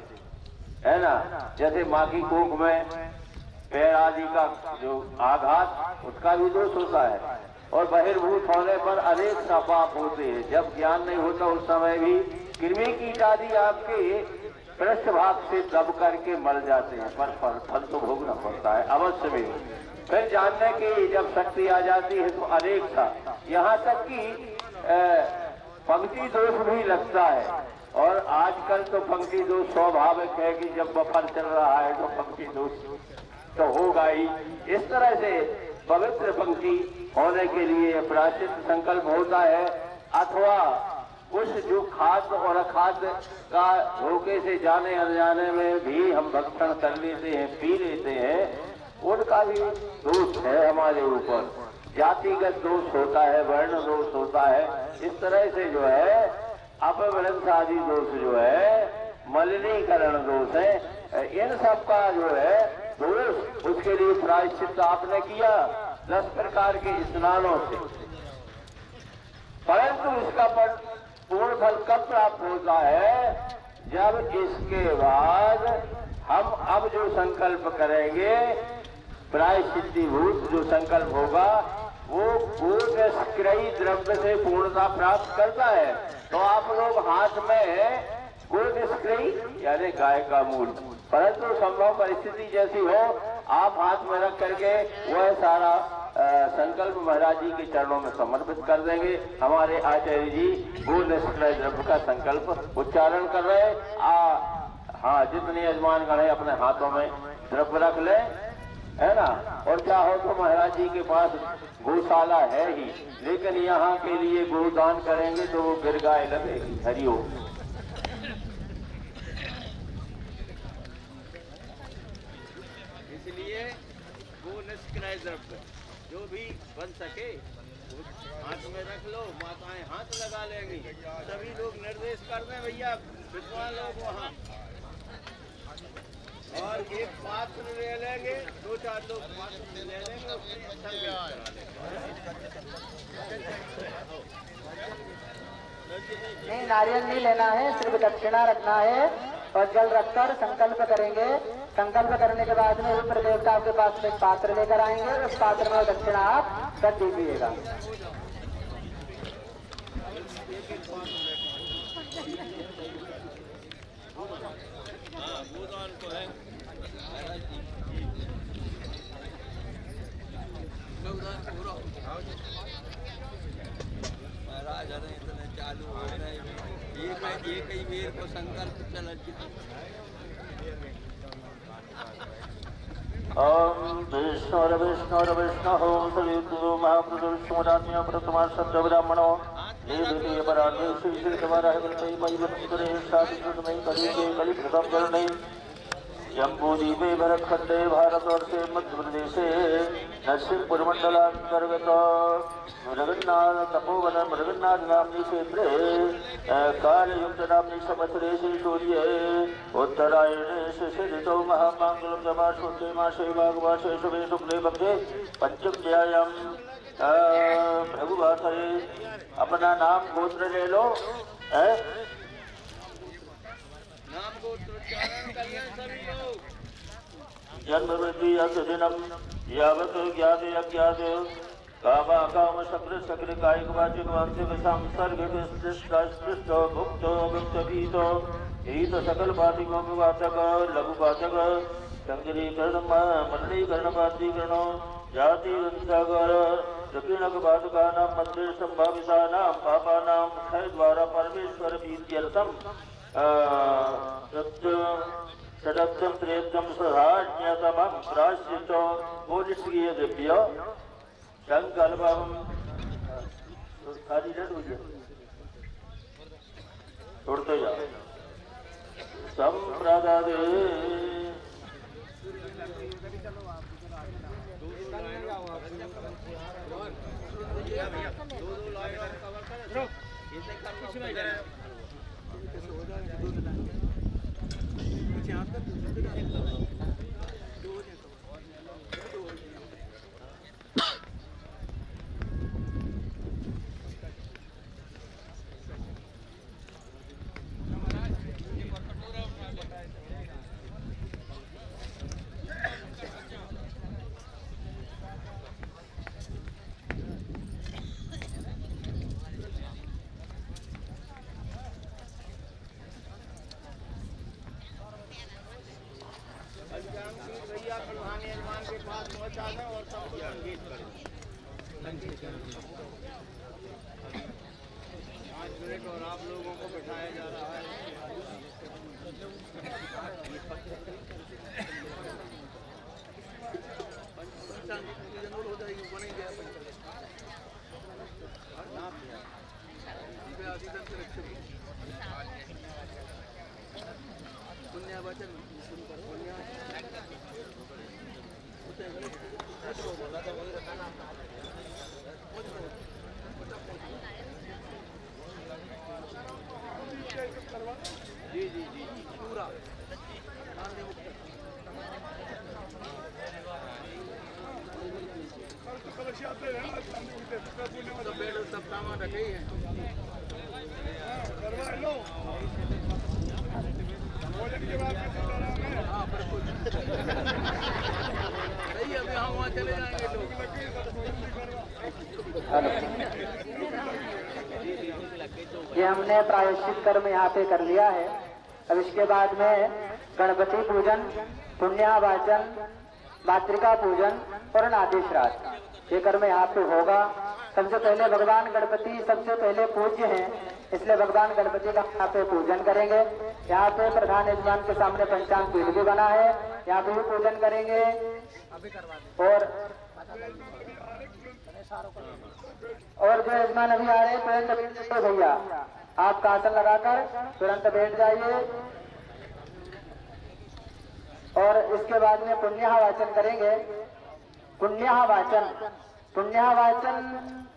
है ना। जैसे माँ की कोख में पैर आदि का जो आघात, उसका भी दोष होता है। और बहिर्भूत होने पर अनेक सा पाप होते हैं। जब ज्ञान नहीं होता उस समय भी कृमि कीट आदि आपके पृष्ठ भाग से दब करके मर जाते हैं, पर फल तो भोगना पड़ता है अवश्य में। फिर जानने की जब शक्ति आ जाती है तो अनेक सा, यहाँ तक कि पंक्ति दोष भी लगता है। और आजकल तो पंक्ति दोष स्वाभाविक है कि जब बफर चल रहा है तो पंक्ति दोष तो होगा ही। इस तरह से पवित्र पंक्ति होने के लिए प्रायश्चित संकल्प होता है, अथवा उस जो खाद्य और अखाद्य का धोखे से जाने अनजाने में भी हम भक्षण कर लेते हैं, पी लेते हैं, उनका भी दोष है हमारे ऊपर। जातिगत दोष होता है, वर्ण दोष होता है। इस तरह से जो है अपभ्रंश आदि दोष जो है, मलिनीकरण दोष है, इन सब का जो है दोष, उसके लिए प्रायश्चित आपने किया 10 प्रकार के स्नानों से। परंतु इसका पूर्ण फल कब प्राप्त होता है? जब इसके बाद हम अब जो संकल्प करेंगे, प्रायश्चित्तीभूत जो संकल्प होगा, वो पूर्ण निष्क्रिय द्रव्य से पूर्णता प्राप्त करता है। तो आप लोग हाथ में पूर्ण निष्क्रिय यानी गाय का मूल, परंतु संभव परिस्थिति जैसी हो, आप हाथ में रख करके वह सारा संकल्प महाराज जी के चरणों में समर्पित कर देंगे। हमारे आचार्य जी पूर्ण निष्क्रिय द्रव्य का संकल्प उच्चारण कर रहे। हाँ, जितने यजमान गण है अपने हाथों में द्रव्य रख ले, है ना। और चाहो तो महाराज जी के पास गौशाला है ही, लेकिन यहाँ के लिए गोदान करेंगे तो वो गिर गाय लगेगी। हरिओम। इसलिए वो निष्क्रिय द्रव्य जो भी बन सके हाथ में रख लो, माताएं हाथ लगा लेंगी। सभी लोग निर्देश कर दें भैया, विद्वान लोग वहाँ, और एक पात्र ले लेंगे, 2-4 लोग पात्र ले लेंगे, नहीं, नारियल नहीं लेना है, सिर्फ दक्षिणा रखना है और जल रखकर संकल्प करेंगे। संकल्प करने के बाद में रुद्र देवता के पास एक पात्र लेकर आएंगे, उस पात्र में दक्षिणा आप रख दीजिएगा। महाराज अरे इतने चालू हो रहे ये कई बेर को संकल्प चल। ओम विष्णु सवितु महाप्रदुष्मरान्य प्रथमा सत्य ब्राह्मणो देवदेव परान्य श्री श्री द्वारा है मई वत्सरे शास्त्रमय कलिकृतं करणे जम्बूद्वीपे भरतखंडे भारतवर्षे मध्यप्रदेशे नरसिंहपुर मंडलांतर्गत मृगन्नाथ तपोवन मृगन्नाथ नाम्नि क्षेत्रे कालयुक्त नाम्नि संवत्सरे श्री सूर्ये उत्तरायणे शिशिरितो महामांगल्यं तमाशुद्धे मासे माघमासे शुभे शुक्ले पक्षे पंचम्यायां प्रभुवासरे। अपना नाम गोत्र ले लो, नाम को उच्चारण कर लें सभी लोग। जन्म वृद्धि दिनम यावत ज्ञात अज्ञात कामा काम शक्र शक्र कायिक वाचिक वांशिक सांसर्ग स्पृष्ट भुक्त भुक्त भीत हित सकल बाधिकों विवाचक लघु वाचक संगरीकरण मंडलीकरण बाधीकरण जाति वंशागर दक्षिणक बाधकानां मंदिर संभावितानां पापानां क्षय द्वारा परमेश्वर प्रीत्यर्थम षडक्षम त्रेक्षम सहान्यतमं प्रायश्चित्तो बोधिष्ठीय दिव्य संकल्पम छोड़ते जाओ संप्रदादे भैया प्रधान यजमान के पास पहुंचा दें और सबको संगीत करें। 5 मिनट और आप लोगों को बिठाया जा रहा है। हो जाएगी, बन गया पुण्यावचन जी जी जी पूरा तो बेड सब सामान रखे ही हैं। हाँ बिल्कुल सही, अभी हम वहाँ चले जाएंगे लोग। ये हमने प्रायश्चित कर्म यहाँ पे कर लिया है। अब इसके बाद में गणपति पूजन, पुण्यावाचन, मातृका पूजन और नादी श्राद्ध, ये कर्म यहाँ पे होगा। सबसे पहले भगवान गणपति सबसे पहले पूज्य हैं, इसलिए भगवान गणपति का यहाँ पे पूजन करेंगे। यहाँ पे प्रधान यजमान के सामने पंचांग पीठ भी बना है, यहाँ पे भी पूजन करेंगे। और जो यजमान अभी आ रहे हैं तुरंत भैया आप आसन लगाकर तुरंत बैठ जाइए। और इसके बाद में पुण्यावाचन करेंगे। पुण्यावाचन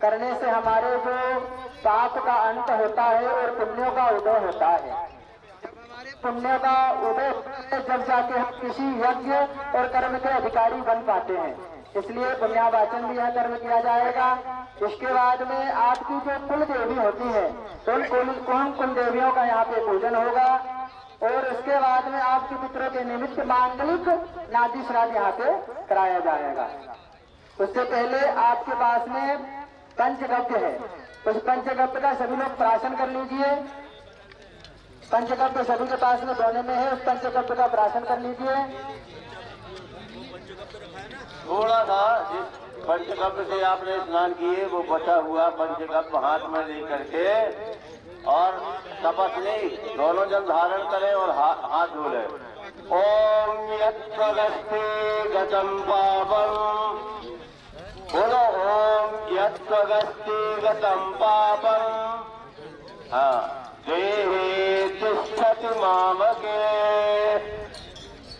करने से हमारे जो पाप का अंत होता है और पुण्यों का उदय होता है। पुण्य का उदय जब जाके हम किसी यज्ञ और कर्म के अधिकारी बन पाते हैं, इसलिए पुण्यावाचन भी यह कर्म किया जाएगा। इसके बाद में आपकी जो कुल देवी होती है उन कुल देवियों का यहाँ पे पूजन होगा। और उसके बाद में आपके पितरों के निमित्त मांगलिक नादी श्राद्ध यहाँ पे कराया जाएगा। उससे पहले आपके पास में पंचगव्य है, उस पंचगव्य का सभी लोग प्राशन कर लीजिए। पंचगव्य सभी के पास में दोने में है, उस पंचगव्य का प्राशन कर लीजिए। थोड़ा सा जिस पंचगव्य से आपने स्नान किए वो बचा हुआ पंचगव्य हाथ में लेकर के और शपथ नहीं, दोनों जल धारण करें और हाथ धोले। ओम यत्स्वगस्ते गतं पापं, बोलो ओम यत्स्वगस्ते गतं पापं, हाँ, देहे तिष्ठति मामके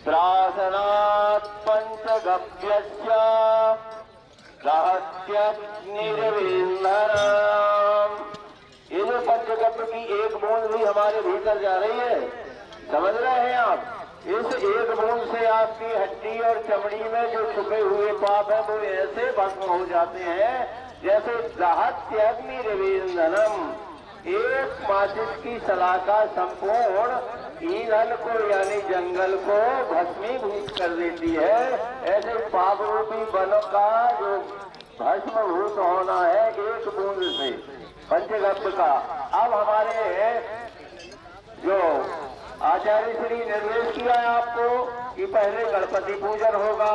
प्राशनात् पंचगव्यस्य रहस्यग्निर्विन्धनम्। ये जो पंचगव्य की एक बूंद भी हमारे भीतर जा रही है, समझ रहे हैं आप? इस एक बूंद से आपकी हड्डी और चमड़ी में जो छुपे हुए पाप है वो ऐसे भस्म हो जाते हैं जैसे रहस्यग्निर्विन्धनम्। एक माचिस की सलाखा संपूर्ण ईंधन को यानी जंगल को भस्मीभूत कर देती है। ऐसे पाप रूपी वन का जो भस्मभूत होना है एक बूंद से, पंचगव्य का। अब हमारे जो आचार्य श्री निर्देश किया है आपको कि पहले गणपति पूजन होगा।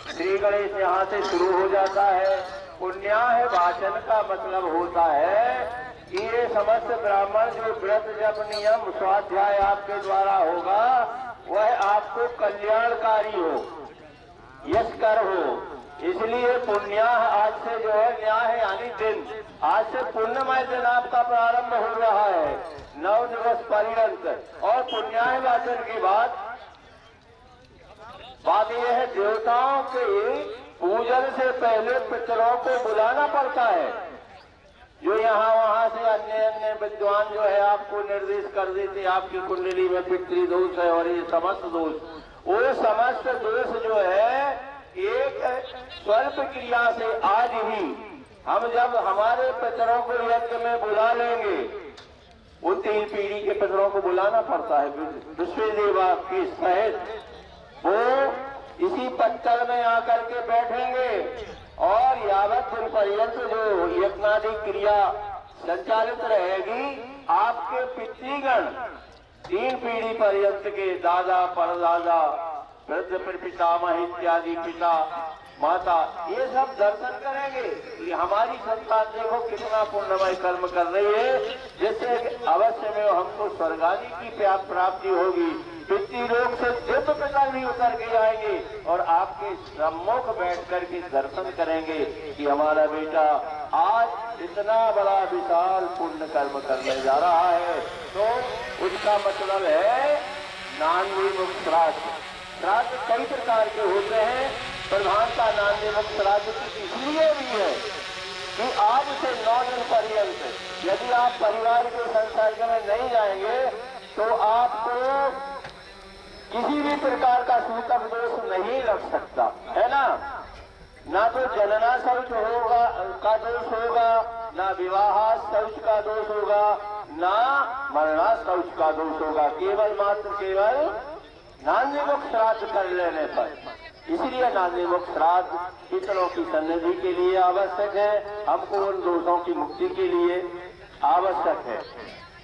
श्री गणेश यहाँ से शुरू हो जाता है। पुण्याह वाचन का मतलब होता है कि ये समस्त ब्राह्मण जो व्रत जप नियम स्वाध्याय आपके द्वारा होगा वह आपको कल्याणकारी हो, यशकर हो। इसलिए पुण्याह आज से जो है न्याय यानी दिन, आज से पुण्यमय दिन आपका प्रारंभ हो रहा है 9 दिवस पर्यंत। और पुण्याह वाचन की बात यह है देवताओं के पूजन से पहले पितरों को बुलाना पड़ता है। जो यहाँ वहाँ से अन्य विद्वान जो है आपको निर्देश कर देते आपकी कुंडली में पितृ दोष है और ये समस्त दोष, वो समस्त दोष जो है एक स्वल्प क्रिया से आज ही हम जब हमारे पितरों को यज्ञ में बुला लेंगे, वो 3 पीढ़ी के पितरों को बुलाना पड़ता है विश्व देवा के सहित। वो इसी पत्तल में आकर के बैठेंगे और यावत दिन पर्यंत जो यज्ञादि क्रिया संचालित रहेगी, आपके पितृगण 3 पीढ़ी पर्यंत के दादा परदादा वृद्ध पितामह इत्यादि पिता माता, ये सब दर्शन करेंगे। ये हमारी संतान देखो कितना पुण्यमय कर्म कर रही है, जिससे अवश्य में हमको स्वर्ग आदि की प्राप्ति होगी। पितृ लोक से दिव्य पिता भी उतर के आएंगे और आपके सम्मुख बैठ करके दर्शन करेंगे कि हमारा बेटा आज इतना बड़ा विशाल पुण्य कर्म करने जा रहा है। तो उसका मतलब है नान्दी मुक्त श्राद्ध। श्राद्ध कई प्रकार के होते हैं, प्रधानता नान्दी मुक्त श्राद्ध इसलिए भी है कि आज से 9 दिन पर्यंत यदि आप परिवार के संसर्ग में नहीं जाएंगे तो आपको किसी भी प्रकार का सूतक दोष नहीं लग सकता है ना तो जनना शौच होगा का दोष होगा, ना विवाह शौच का दोष होगा, ना मरना शौच का दोष होगा, केवल नान्दी मुक्त श्राद्ध कर लेने पर। इसलिए नान्दी मुक्त श्राद्ध पितरों की सन्निधि के लिए आवश्यक है, हमको उन दोषों की मुक्ति के लिए आवश्यक है।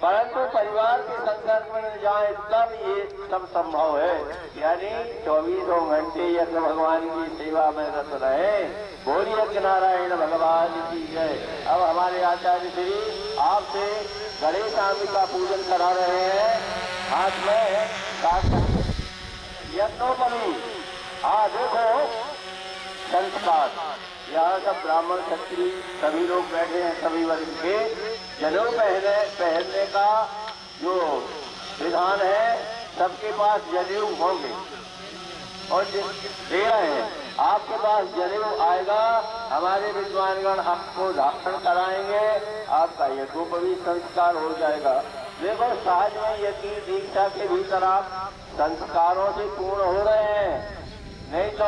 परंतु परिवार के संसर्ग में जाए तब ये सब संभव है, यानी 24 घंटे यज्ञ भगवान की सेवा में रत रहे। बोल यज्ञ नारायण भगवान की जय। अब हमारे आचार्य श्री आपसे गणेश स्वामी का पूजन करा रहे हैं, हाथ में यज्ञोपवी। देखो संस्कार, यहाँ सब ब्राह्मण क्षत्रिय सभी लोग बैठे हैं, सभी वर्ग के। जनेऊ पहनने का जो विधान है, सबके पास जनेऊ होंगे और दे रहे हैं। आपके पास जनेऊ आएगा, हमारे विद्वानगण आपको धारण कराएंगे, आपका यज्ञोपवीत संस्कार हो जाएगा। देखो सहज में यज्ञ दीक्षा के भीतर आप संस्कारों से पूर्ण हो रहे हैं, नहीं तो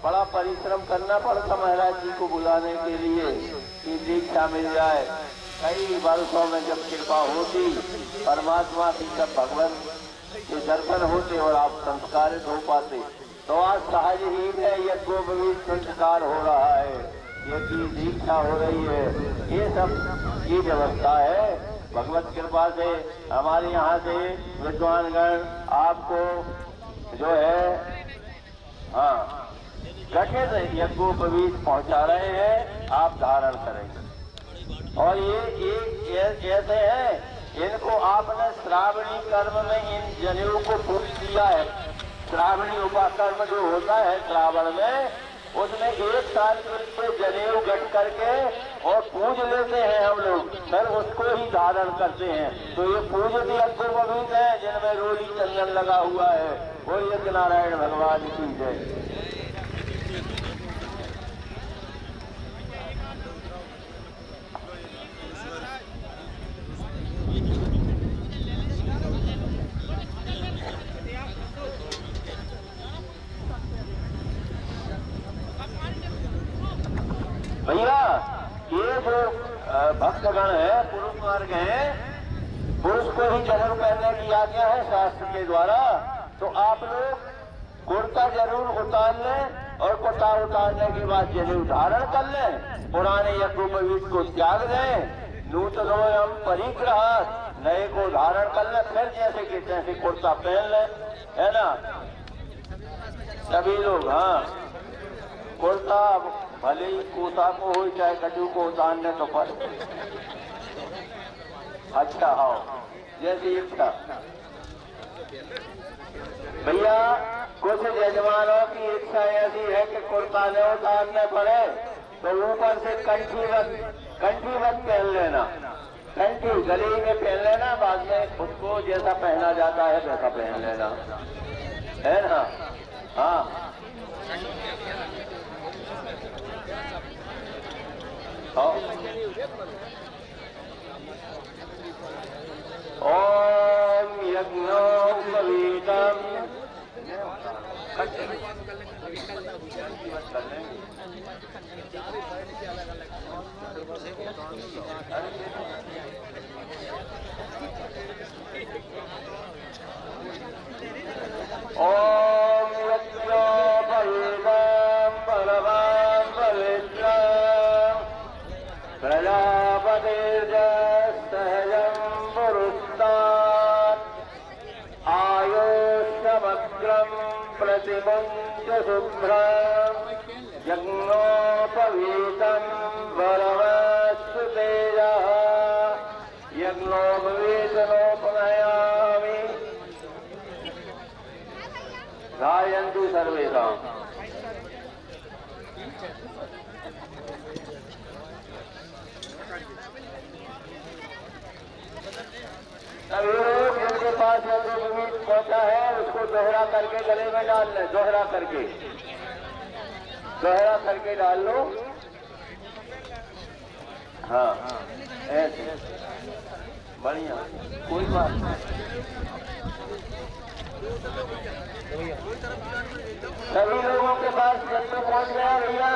बड़ा परिश्रम करना पड़ता महाराज जी को बुलाने के लिए कि दीक्षा मिल जाए। कई वर्षों में जब कृपा होती, परमात्मा की जब भगवान के दर्शन होते और आप संस्कारित हो पाते, तो आज सहज ही में यज्ञोपवीत संस्कार हो रहा है, यज्ञ दीक्षा हो रही है। ये सब की व्यवस्था है भगवत कृपा से। हमारे यहाँ से विद्वानगण आपको जो है गठित यज्ञोपवीत पहुँचा रहे हैं, आप धारण करेंगे। और ये ऐसे है, इनको आपने श्रावणी कर्म में इन जनेऊ को पूछ दिया है। श्रावणी उपाकर्म जो होता है श्रावण में, उसमें 1 साल के लिए जनेऊ गठ करके और पूज लेते हैं हम लोग, फिर उसको ही धारण करते हैं। तो ये पूजित यज्ञोपवीत है जिनमें रोली चंदन लगा हुआ है। वो यज्ञ नारायण भगवान की जय। भैया ये जो भक्तगण है, पुरुष वर्ग है, पुरुष को ही जनेऊ पहनने की आज्ञा है शास्त्र के द्वारा। तो आप लोग कुर्ता जरूर उतार लें और कुर्ता उतारने के बाद जनेऊ धारण कर लें। पुराने यज्ञोपवीत को त्याग दें, नूतनोयम परिग्रह, नए को धारण कर लें। फिर जैसे कि तैसे कुर्ता पहन लें, है ना सभी लोग। कुर्ता भले ही कोसा को हो चाहे कटू को उतारने तो पर अच्छा हो जैसी इच्छा। भैया कुछ यजमानों की इच्छा ऐसी है कि कुर्ता न उतारने पड़े तो ऊपर से कंठी मत पहन लेना, कंठी गले में पहन लेना, बाद में उसको जैसा पहना जाता है वैसा पहन लेना, है ना। ओम यज्ञोपवीतम ओम यज्ञोपवीतम भगवान पवित्रम प्रजापतिर्जसहजं पुरुस्तात् आयुष्यमग्रं प्रतिमुञ्च शुभ्रं यज्ञोपवीतं वरमस्तु तेजः यज्ञोपवीतनोपनयामि गायन्तु सर्वेषाम्। सभी लोग जिनके पास यज्ञोपवीत पहुंचा है उसको दोहरा करके गले में डाल लें, दोहरा करके डाल लो। हाँ ऐसे बढ़िया, कोई बात नहीं। सभी लोगों के पास यज्ञ पहुंच गया भैया।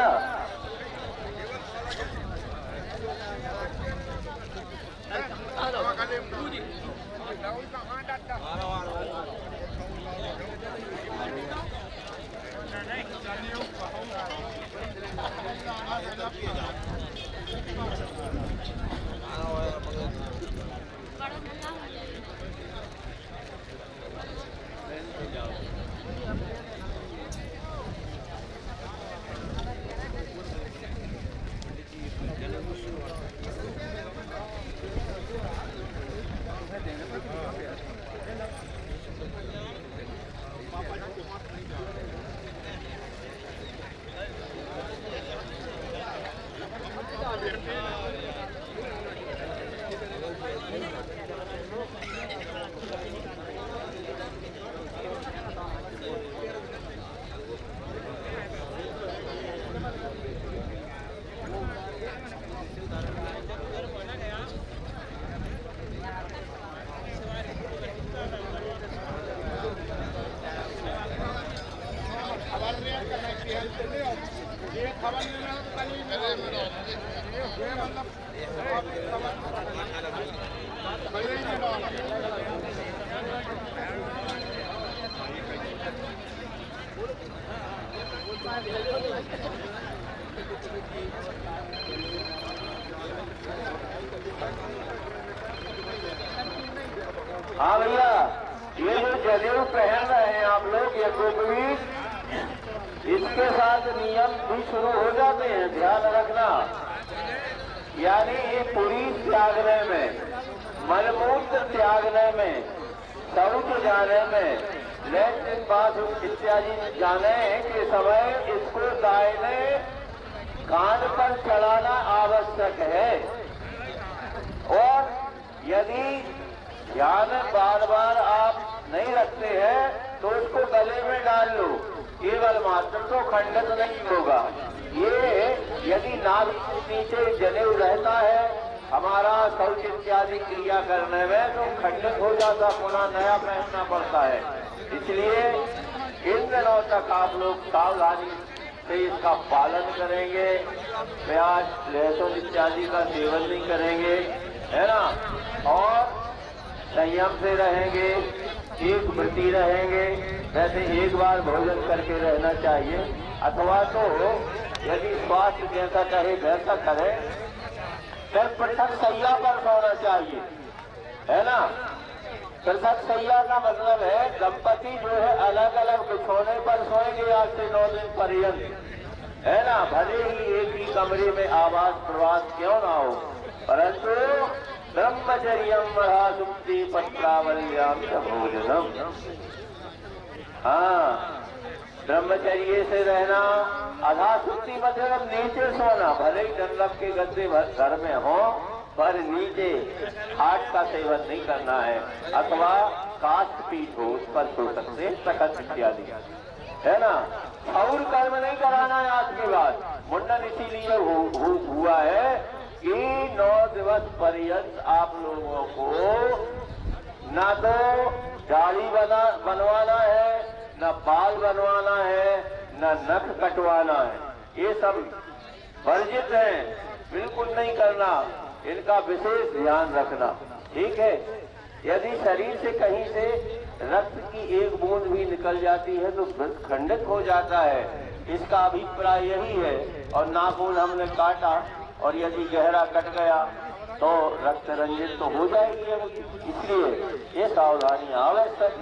हाँ भैया, ये जो जनेऊ पहन रहे हैं आप लोग यज्ञोपवीत, इसके साथ नियम भी शुरू हो जाते हैं, ध्यान रखना। यानी ये पूरी त्यागने में, मलमूत्र त्यागने में, शौच जाने में, लैट्रिन बाथरूम इत्यादि जाने के समय इसको दाहिने कान पर चढ़ाना आवश्यक है। और यदि ध्यान बार बार आप नहीं रखते हैं तो उसको गले में डाल लो, केवल मात्र तो खंडित नहीं होगा। ये यदि नाभि के नीचे जनेऊ रहता है हमारा शौच इत्यादि क्रिया करने में तो खंडित हो जाता, पुनः नया पहनना पड़ता है। इसलिए इन दिनों तक आप लोग सावधानी से इसका पालन करेंगे, प्याज लहसुन इत्यादि का सेवन नहीं करेंगे, है ना, और संयम से रहेंगे, एक व्रती रहेंगे। वैसे एक बार भोजन करके रहना चाहिए, अथवा तो यदि स्वास्थ्य जैसा चाहे वैसा करें, फिर पृथक सैया पर सोना चाहिए, है ना। पृथक सैया का मतलब है दंपति जो है अलग अलग बिछोने पर सोएंगे 8 से 9 दिन पर्यंत, है ना। भले ही एक ही कमरे में आवास प्रवास क्यों ना हो, परंतु ब्रह्मचर्यम महा सुप्ति पत्रावल्याम भोजनम। हाँ, ब्रह्मचर्य से रहना। आधा सुप्ति मतलब नीचे सोना, भले ही डंडक के गद्दे घर में हो पर नीचे खाट का सेवन नहीं करना है, अथवा काष्ठ पीठ हो उस पर सो सकते, तखत इत्यादि, है ना। और कर्म नहीं कराना है आज के बाद। मुंडन इसीलिए हुआ है कि 9 दिवस पर्यंत आप लोगों को ना तो दाढ़ी बनवाना है, न बाल बनवाना है, न नख कटवाना है। ये सब वर्जित है, बिल्कुल नहीं करना, इनका विशेष ध्यान रखना, ठीक है। यदि शरीर से कहीं से रक्त की एक बूंद भी निकल जाती है तो व्रत खंडित हो जाता है, इसका अभिप्राय यही है। और नाखून हमने काटा और यदि गहरा कट गया तो रक्त रंजित तो हो जाएगी, इसलिए ये सावधानी आवश्यक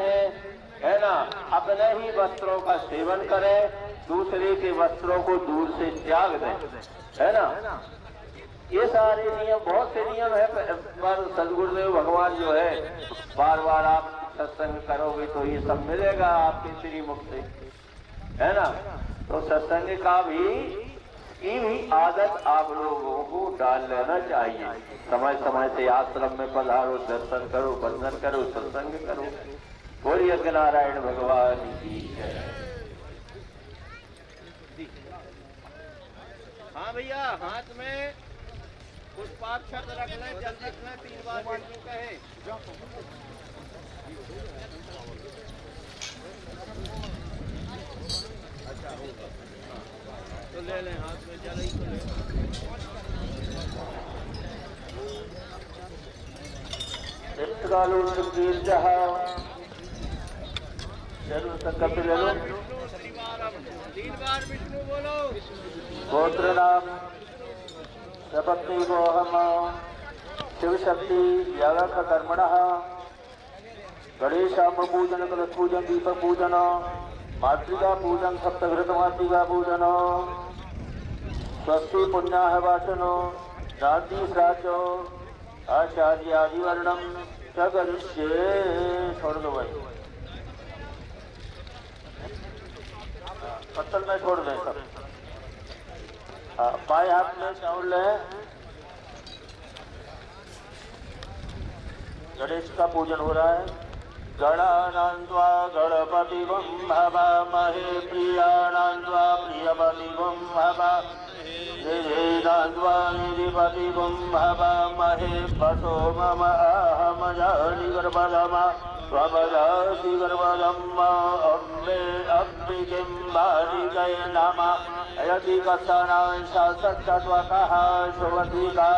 है ना। अपने ही वस्त्रों का सेवन करें, दूसरे के वस्त्रों को दूर से त्याग दें, है ना। ये सारे नियम, बहुत से नियम है, पर सदगुरुदेव भगवान जो है बार बार आप सत्संग करोगे तो ये सब मिलेगा आपके श्रीमुख से, है ना। तो सत्संग का भी आदत आप लोगों को डाल लेना चाहिए। समय समय से आश्रम में पधारो, दर्शन करो, वंदन करो, सत्संग करो। बोलिए नारायण भगवान की जय। हाँ भैया, हाथ में पुष्पाक्षत रख लें, जल रख लें, 3 बार विष्णु कहें। अच्छा होगा तो ले लें, हाथ में जल ही तो ले। ले लो। 3 बार विष्णु बोलो। गोत्र नाम सपत्नी को हम शिव शक्ति यागक कर्मण गणेशाम्ब पूजन, कलश पूजन, दीपक पूजन, मातृका पूजन, सप्तघृत मातृका पूजन, स्वस्ति पुण्याह वाचनो, शांति श्राचो, आचार्य आदि वर्णम च करिष्ये। छोड़ दो भाई, पत्तल में छोड़ दें सब। बाएं हाथ में चावल लें। गणेश का पूजन हो रहा है। गणानान्त्वा गणपतिवं हवामहे, प्रियाणान्त्वा प्रियपतिवं हवामहे, निधिनान्त्वा निधिपतिवं हवामहे, पशो मम अहमजानि गर्भधमा स्वपदासि गर्भधम्मा अम्बे अम्बिकिं बालिकै नमः। यदि कथनां सत्तत्वकः सुवधिका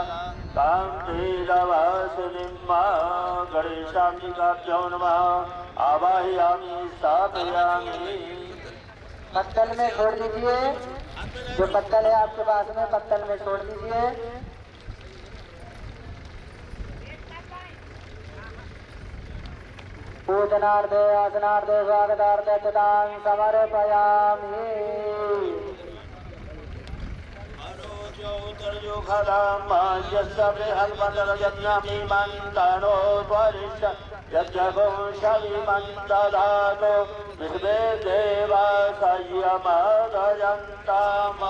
गणेशाम्बिकाभ्यो नमः। आवाहयामि स्थापयामि। पत्तल में छोड़ दीजिए, जो पत्तल है आपके पास में पत्तल में छोड़ दीजिए। पूजनार्थे आसनार्थे स्वागतार्थे चितां समर्पयामि। विश्वे देवा संयमदयन्ताम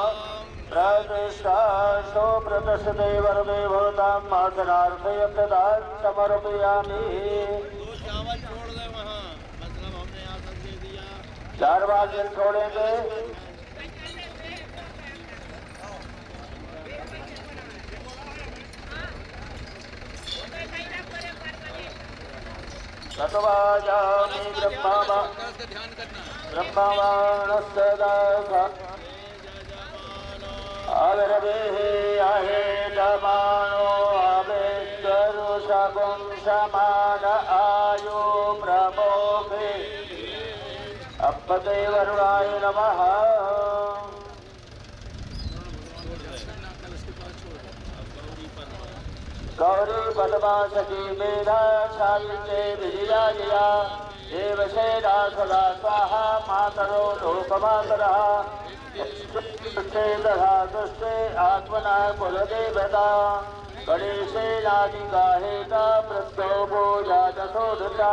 प्रतिष्ठासो प्रतिष्ठते वरदे भवताम् आसनार्थे प्रदान समर्पयामि। चावल छोड़ दे वहाँ, मतलब हमने आसन दे दिया। 4 बार जल छोड़ेंगे। तत्वाजामि ब्रह्मवाणस्य अविर्भेः आहेतमानो अवेद्गरुषगुं समान आयो प्रमोखे। अपते वरुणाय नमः। गौरी पद्मा सखी मेधा सावित्रे विजया देवसेना सदा स्वाहा मातरो लोकमातरः। दधा दुष्टे आत्मना कुलदेवता गणेशेनादिगाहेता प्रत्योभो जातसोदता।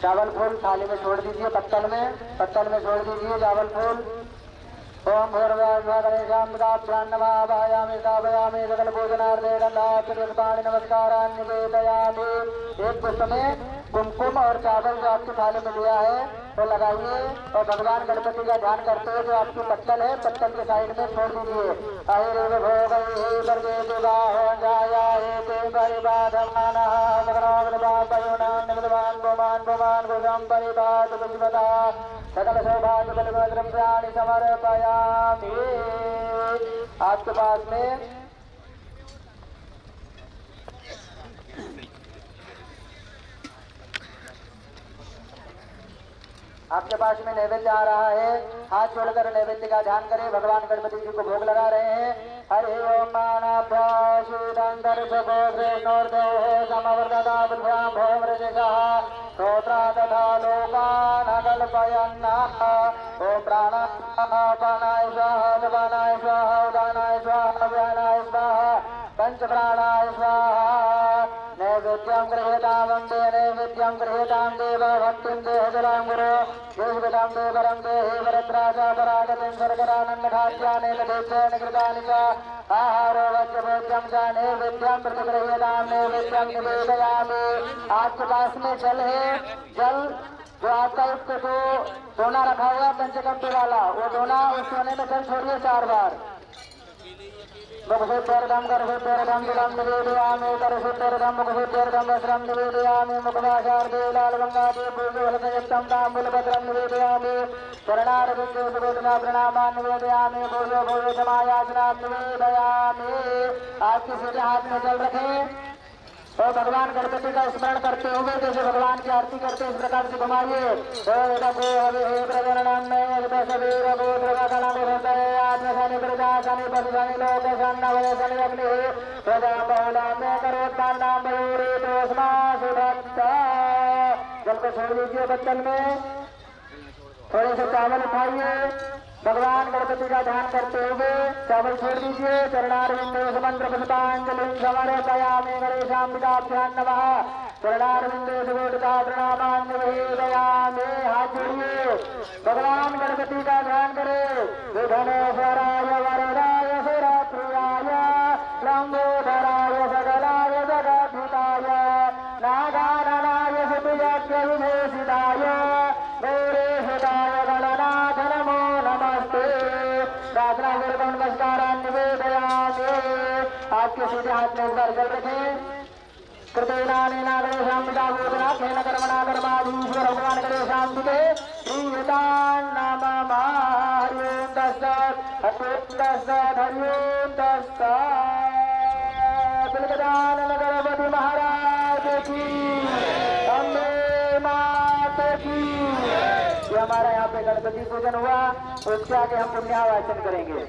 चावल फूल थाली में छोड़ दीजिए, पत्तल में छोड़ दीजिए चावल फूल। ओम भूर्भुवस्सुगणेशाम्बिकाभ्यां स्थापयामि। सकल पूजनार्थे गन्धाक्षतपुष्पाणि नमस्कारान् निवेदयामि। एक पुष्प में कुमकुम और चावल जो आपकी थाली में लिया है तो लगाइए और भगवान गणपति का ध्यान करते हुए जो आपकी पत्तल है पत्तल के साइड में छोड़ दीजिए। सकल सौभाग्य द्रव्याणि समर्पयामि। आपके पास में नैवेद्य आ रहा है। हाथ जोड़कर नैवेद्य का ध्यान करें। भगवान गणपति जी को भोग लगा रहे हैं। हरि ओम मानाभ्याशीदं दर्शको कृष्णोर्देः समवर्तता बुद्ध्यां भौमृजिषः श्रोत्रा तथा लोकान् कल्पयन्नः ओम प्राणापानाय स्वाहा जपानाय स्वाहा उदानाय स्वाहा व्यानाय स्वाहा पंच प्राणाय स्वाहा नैवेद्यं गृह्यतां वन्दे नैवेद्यं गृह्यतां देव भक्तिं देहजलां गुरो देवतां देवरं देहि वरद्राजा परागतिं शर्करानन्दखाद्यानेन देव्येन कृतानि च आहारो वज्रभोज्यं च नैवेद्यं प्रतिगृह्यतां नैवेद्यं निवेदयामि। आपके पास में जल है, जल जो आपका युक्त को दोना रखा हुआ पंचकंपी वाला, वो दोना उस सोने में जल छोड़िए 4 बार। मुखशुद्धर्धम करशुद्धर्धम जलम निवेदयामि करशुद्धर्धम मुखशुद्धर्धम वस्त्रम निवेदयामि मुखवासार्धे लालवंगादि पूर्वफलसंयुक्तं ताम्बूलभद्रं निवेदयामि चरणारविन्दे सुगोधना प्रणामान् निवेदयामि भूयो भूयो समायासनां निवेदयामि। आपके सीधे हाथ में जल रखें और भगवान गणपति का स्मरण करते हुए जैसे भगवान की आरती करते इस प्रकार से घुमाइए। जल को छोड़ दीजिए बर्तन में, थोड़े से चावल उठाइए, भगवान गणपति का ध्यान करते हुए चावल छोड़ दीजिए। चरणारविंदे सुमंत्र पुष्पांजलिं समर्पयामि गणेशाम्बिकाभ्यां नमः। चरणारविंदे सुगोटका प्रणामान् निवेदयामि। हाथ जोड़िए, भगवान गणपति का ध्यान करें। विघ्नेश्वराय वरदाय सुरप्रियाय लंबोदराय सकलाय जगद्धिताय नागाननाय सुतयज्ञ विभूषिताय गौरीसुताय गणनाथ नमो नमस्ते। प्रार्थना पूर्वक नमस्कारान् निवेदयामि। आपके सीधे हाथ में एक बार जल रखें। कृतेनानेन गणेशाम्बिकापूजनाख्येन कर्मणा कर्माधीश्वर भगवान गणेशाम्बिके श्रीयुतान् नमः। हरि ओं तत्सत् हरि ओं तत्सत् हरि ओं तत्सत्। बिलगजानन गणपति महाराज की, अम्बे माता की। ये हमारा यहाँ पे गणपति पूजन हुआ, उसके आगे हम पुण्यावाचन करेंगे।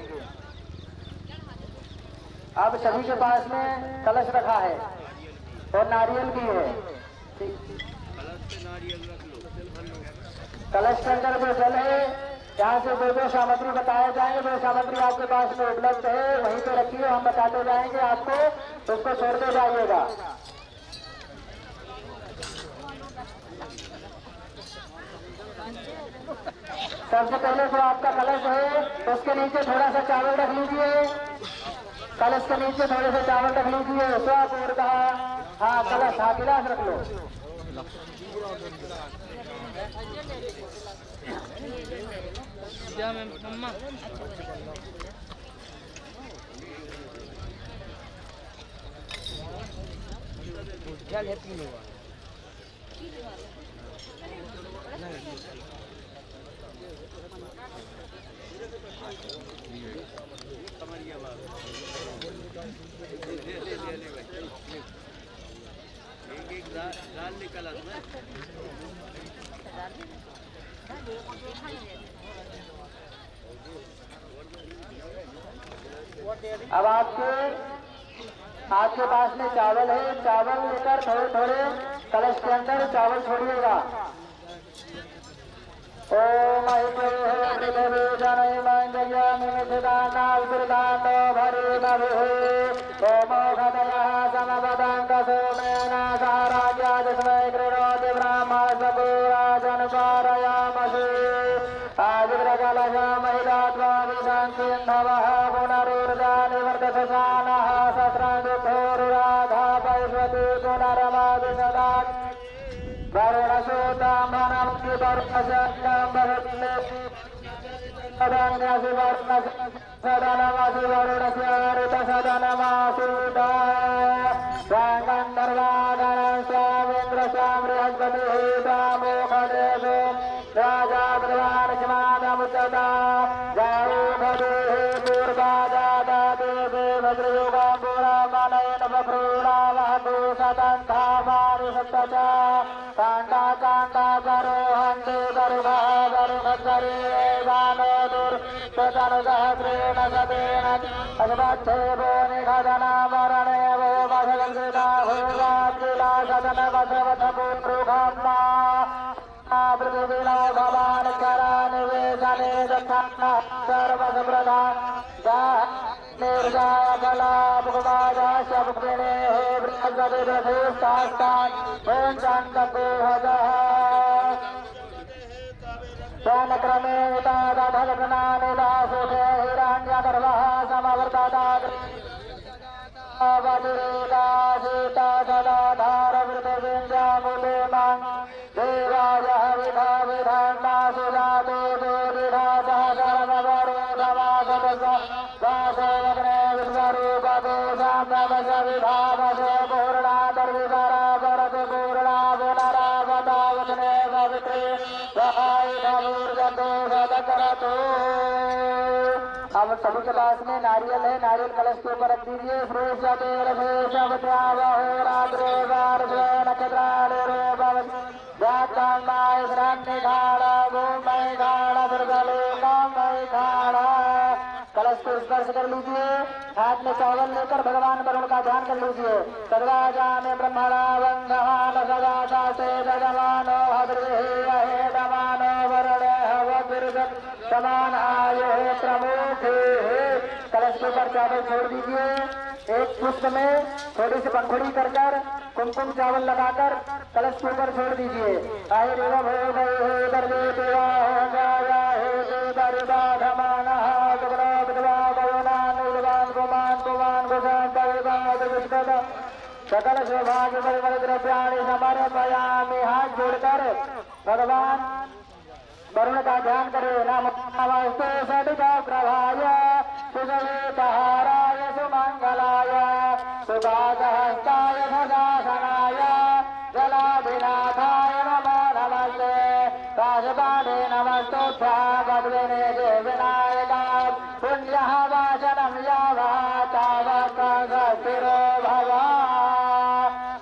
अब सभी के पास में कलश रखा है और नारियल भी है। कलश के अंदर जो जल है, यहाँ से जो सामग्री बताए जाएंगे वो सामग्री आपके पास में उपलब्ध है, वहीं पे रखिए, हम बताते जाएंगे आपको, तो उसको छोड़ते जाइएगा। सबसे पहले जो आपका कलश है उसके नीचे थोड़ा सा चावल रख लीजिए। कलश के नीचे थोड़े से चावल रख लीजिए। स्वपूर्व का हाँ कलश, हाँ गिलास रख लो। दाल निकल अब आपके पास में चावल है, चावल लेकर थोड़े थोड़े कलश के अंदर चावल छोड़िएगा। ओम पृथ्वी जनय मंजयामि मिथिलानां कृतानो भरेमभिः ओम खदयः समवदान्त सोमेन साराज्यादिस्मै कृणोति ब्रह्मा सपूराजन् पारयामसि आदिग्रकलशा महिलात्वा विशान्तिन्धवः पुनरुर्जा निवर्तससानः सस्रन्दुभोरुराधा पैष्वति पुनरमादिशदात् वरुणसूताम्बरं विवर्णशक्तं बृहत्ते सदन्यसि सदनमसि वरुणस्यारुतसदनमासूता स्वाङ्गन्धर्वागणं स्वामिन्द्रशां बृहस्पतिः तामोखदेशो राजा प्रधानस्मादमुच्यता जाऊखदेः पूर्वाजादादेवे भद्रयुगाम्बुरामनयन बभ्रूणावहतु सतन्थामानि सप्तचा काण्डा काण्डा करो हन्ति गरुभः गरुभद्गरे दानो दुर् स्वतनुसहस्रेण सतेन अजपच्छेदो निषदनामरणे वो वसगन्धिता भूगात्रिलासदनवसवथपूर्वृघात्मा पृथिवीनो भवान् करानिवेशने दक्षाणः सर्वसप्रधान निर्जाय फला भुगवादास्य भुक्तिनेः बृहस्पतिर्भूष्टास्तान् ॐ शान्तकोहजः क्रमे तादभगनानि दासुखे हिरण्यगर्भः समवर्ततात् वदिरेका सीता सदाधारवृतविन्द्यामुलेमां देवाय हविधा विधान्ना सुजाते देविधा सहस्रमवरोधमासदस वासोऽग्ने विश्वरूपते साम्प्रवशविधावशो पूर्णादर्विधरा भरति पूर्णा पुनरावतावचने पवित्रे अब सभी के पास में नारियल है, नारियल कलश के ऊपर रख दीजिए। कलश को स्पर्श कर लीजिए। हाथ में चावल लेकर भगवान वरुण का ध्यान कर लीजिए। सर्वाजा में ब्रह्मणा वंदहान सदा दासे भगवानो भद्रहे दमानो वरुणे समान आयो प्रमुखे। कलश के ऊपर चावल छोड़ दीजिए। एक पुष्प में थोड़ी सी पंखुड़ी कर कुमकुम चावल लगाकर कलश के ऊपर छोड़ दीजिए। सकल सौभाग्य द्रव्याणि समर्पयामि। हाथ जोड़कर भगवान वरुण का ध्यान करे। नमस्ते सदिका प्रभाय सुजवेतहाराय सुमंगलाय सुभागहस्ताय सदासनाय जलाधिनाथाय नमो नमस्ते। काशपाणे नमस्तोभ्यां भद्रने विनायका पुण्यः वाचनं यावः तावत् स्थिरो भव।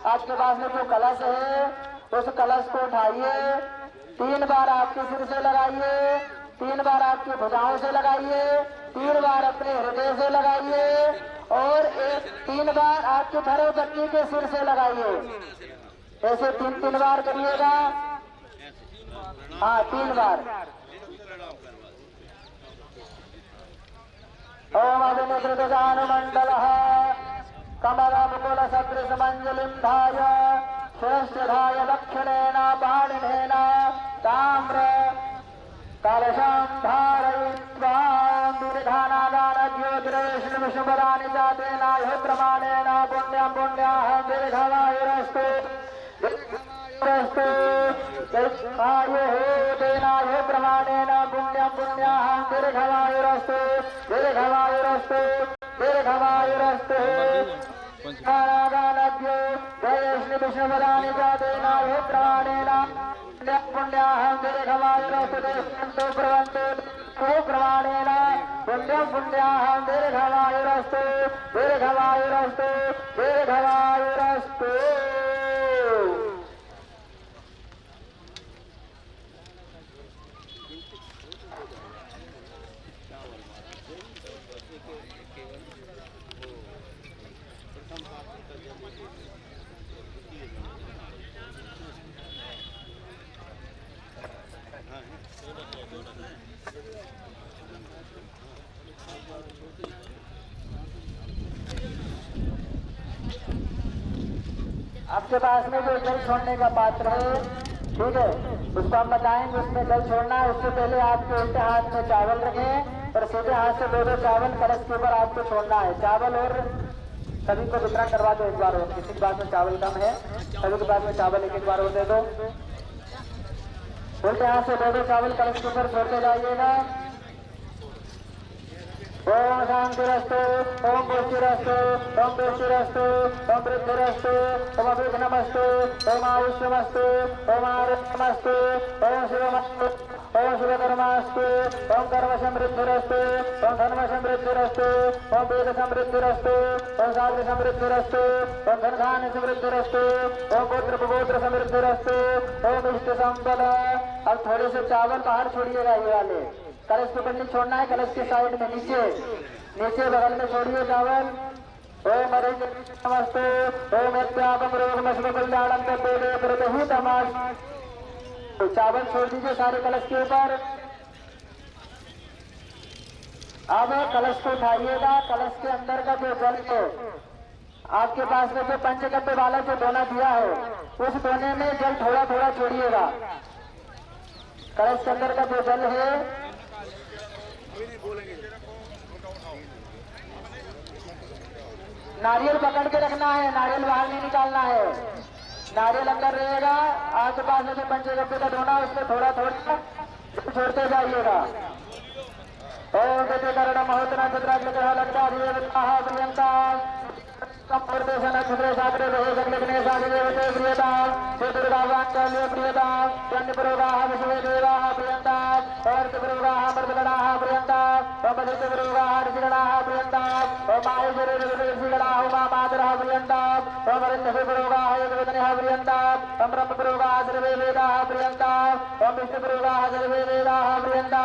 आपके पास में जो कलश है उस कलश को उठाइए। 3 बार आपके सिर से लगाइए, 3 बार आपकी भुजाओं से लगाइए, 3 बार अपने हृदय से लगाइए और 3 बार आपके खरे बच्चे के सिर से लगाइए। ऐसे 3 बार करिएगा। हाँ 3 बार। ओम अभिनेत्रजानुमंडलः कमलमुकुल सदृश मंजलिं धाय श्रेष्ठधाय दक्षिणेन पाणिनेन ताम्र कलशं धारयित्वा विधानादानज्योतिरेष्णविशुभराणि जातेनायो प्रमाणेन पुण्यं पुण्याहं दीर्घमायुरस्तु आयुः तेनायो प्रमाणेन पुण्यं पुण्याहं दीर्घमायुरस्तु दीर्घमायुरस्तु दीर्घमायुरस्तु विष्णुवराणि जातेनायो प्रमाणेन पुण्याहं दीर्घमायुरस्तु ब्रवन्तु प्रमाणेन पुण्यं पुण्याहं दीर्घमायुरस्तु दीर्घमायुरस्तु दीर्घमायुरस्तु। आपके पास में जो जल छोड़ने का पात्र है, ठीक है, उसको हम बताएंगे उसमें जल छोड़ना है। उससे पहले आपके उल्टे हाथ में चावल रखें और सीधे हाथ से 2 चावल कलश के ऊपर आपको छोड़ना है। चावल और सभी को वितरण करवा दो एक बार और। किसी के पास में चावल कम है सभी के पास में चावल एक बार और दे दो। उल्टे हाथ से 2 चावल कलश के ऊपर छोड़ते जाइएगा। ओम शांतिरस्तु, ओम पुष्टिरस्तु, ओम पुष्टिरस्तु, ओम वृद्धिरस्तु, ओम अभिघ्नमस्तु, ओम आयुष्यमस्तु, ओम आरोग्यमस्तु, ओम शिवमस्तु, ओम शिवकर्मास्तु, ओम कर्म समृद्धिरस्तु, ओम धर्म समृद्धिरस्तु, ओम वेद समृद्धिरस्तु, ओम साग्र समृद्धिरस्तु, ओम धनधान्य समृद्धिरस्तु, ओम गोत्र गोत्र समृद्धिरस्तु, ओम इष्ट संपदा। अब थोड़े से चावल बाहर छोड़िएगा ये वाले, कलश को नहीं छोड़ना है, कलश के साइड में नीचे नीचे बगल में छोड़िए चावल। ओम हरे नमस्ते ओम यत्यापम रोगमस्म कल्याणम तद्देवे प्रतहि तमस्। चावल छोड़ दीजिए सारे कलश के ऊपर। अब कलश को उठाइएगा, कलश के अंदर का जो जल है आपके पास में जो पंचगव्य वाला जो दोना दिया है उस दोने में जल थोड़ा थोड़ा छोड़िएगा। कलश के अंदर का जो जल है नारियल पकड़ के रखना है, नारियल बाहर नहीं निकालना है, नारियल अंदर रहेगा। आपके पास में जो पंचगव्य का दोना उसमें थोड़ा थोड़ा छोड़ते जाइएगा। ओम गति करण महोत्रा छत्राग्रह लगता प्रियंका संपूर्देशन छुद्रे सागरे रहे जगलग्ने सागरे प्रियता चतुर्गावांकल्य प्रियता चंद्रपुरोगाः विश्वे देवाः प्रियंता और त्रिपुरोगाः मर्दगणाः प्रियंता ओमदित्यपुरोगाः ऋषिगणाः प्रियंता ओमायुषरे ऋषिगणाः उमामातरः प्रियंता ओमरिन्दपुरोगाः एकवदनः प्रियंता ओम ब्रह्मपुरोगाः सर्वे वेदाः प्रियंता ओम विष्णुपुरोगाः सर्वे वेदाः प्रियंता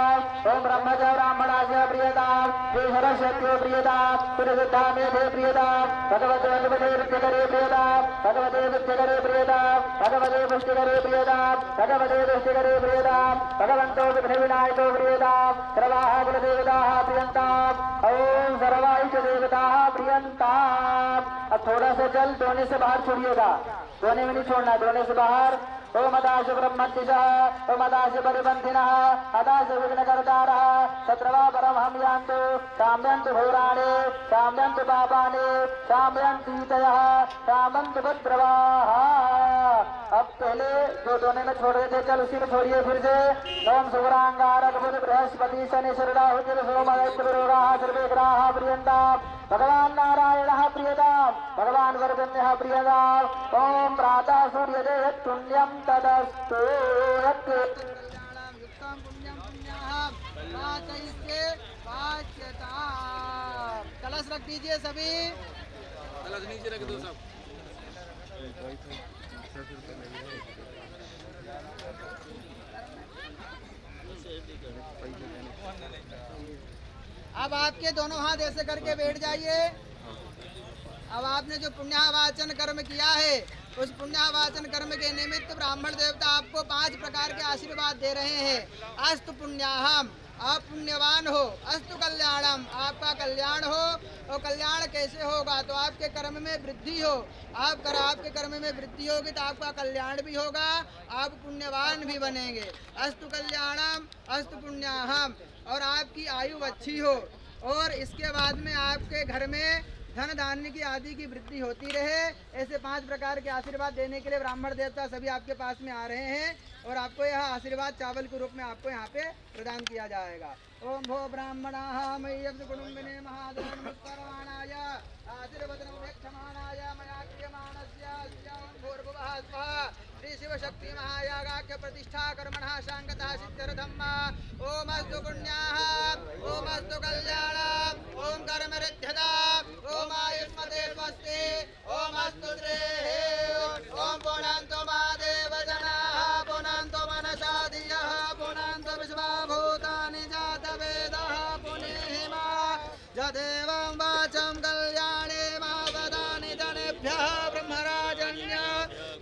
ओम ब्रह्मच ब्राह्मणाच प्रियता श्री सरस्वती प्रियता पुरसिद्धा मेधे प्रियता भगवते विद्य करे प्रियता भगवते विद्य करे प्रियता भगवते पुष्टि करे प्रियता भगवते दृष्टि करे प्रियता भगवंतो विघ्न विनायको प्रियता सर्वाः कुलदेवताः प्रियंता ओम सर्वाइच देवताः प्रियंता। अब थोड़ा सा जल दोने से बाहर छोड़िएगा, दोने में नहीं छोड़ना, दोने से बाहर। ओम अदाश ब्रह्मतिशः ओम अदाश परिबंधिनः अदाश विघ्नकर्तारः शत्रवा परम हम यान्तु शाम्यन्तु घोराणि शाम्यन्तु पापानि शाम्यन्तीतयः शामन्तु भद्रवाः। अब पहले जो दोने में छोड़ रहे थे चल उसी में छोड़िए फिर से। ओम शुभरांगारक बुध बृहस्पति शनि शरदाहुतिर सोमदैत्यपुरोगाः सर्वे ग्रहाः प्रियन्ता भगवान नारायणः प्रियता भगवान वरदन्यः प्रियता। ओम प्रातः सूर्योदय पुण्यम तदस्तु। कलश रख दीजिए सभी, कलश नीचे रख दो सब। अब आपके दोनों हाथ ऐसे करके बैठ जाइए। अब आपने जो पुण्यावाचन कर्म किया है उस पुण्यावाचन कर्म के निमित्त ब्राह्मण देवता आपको 5 प्रकार के आशीर्वाद दे रहे हैं। अस्तु पुण्याहम, आप पुण्यवान हो। अस्तु कल्याणम, आपका कल्याण हो। और कल्याण कैसे होगा? तो आपके कर्म में वृद्धि हो। आपके कर्म में वृद्धि होगी तो आपका कल्याण भी होगा, आप पुण्यवान भी बनेंगे। अस्तु कल्याणम अस्तु पुण्याहम, और आपकी आयु अच्छी हो। और इसके बाद में आपके घर में धन धान्य की आदि की वृद्धि होती रहे। ऐसे 5 प्रकार के आशीर्वाद देने के लिए ब्राह्मण देवता सभी आपके पास में आ रहे हैं और आपको यह आशीर्वाद चावल के रूप में आपको यहाँ पे प्रदान किया जाएगा। ओम भो ब्राह्मणाः मय्यब्द कुटुम्बिने महादेवनमस्कराणाय आशीर्वदनं वेक्षमाणाय मया क्रियमाणस्य अस्यां भूर्भुवः स्वः श्री शिव शक्ति महायागाख्य प्रतिष्ठा कर्मणः शांगतः सिद्ध्यर्थम्। ओम अस्तु पुण्याः ओम अस्तु कल्याणम् ओम कर्मरिद्धता ओम आयुष्मते स्वस्ति ओम अस्तु श्रेः ओम पुनन्तो मादेव जनाः पुनन्तो मनसा धियः पुनन्तो विश्वभूतानि जातवेदः पुनीहिमा यदेवं वाचं कल्याणे मा वदानि जनेभ्यः ब्रह्मराजन्य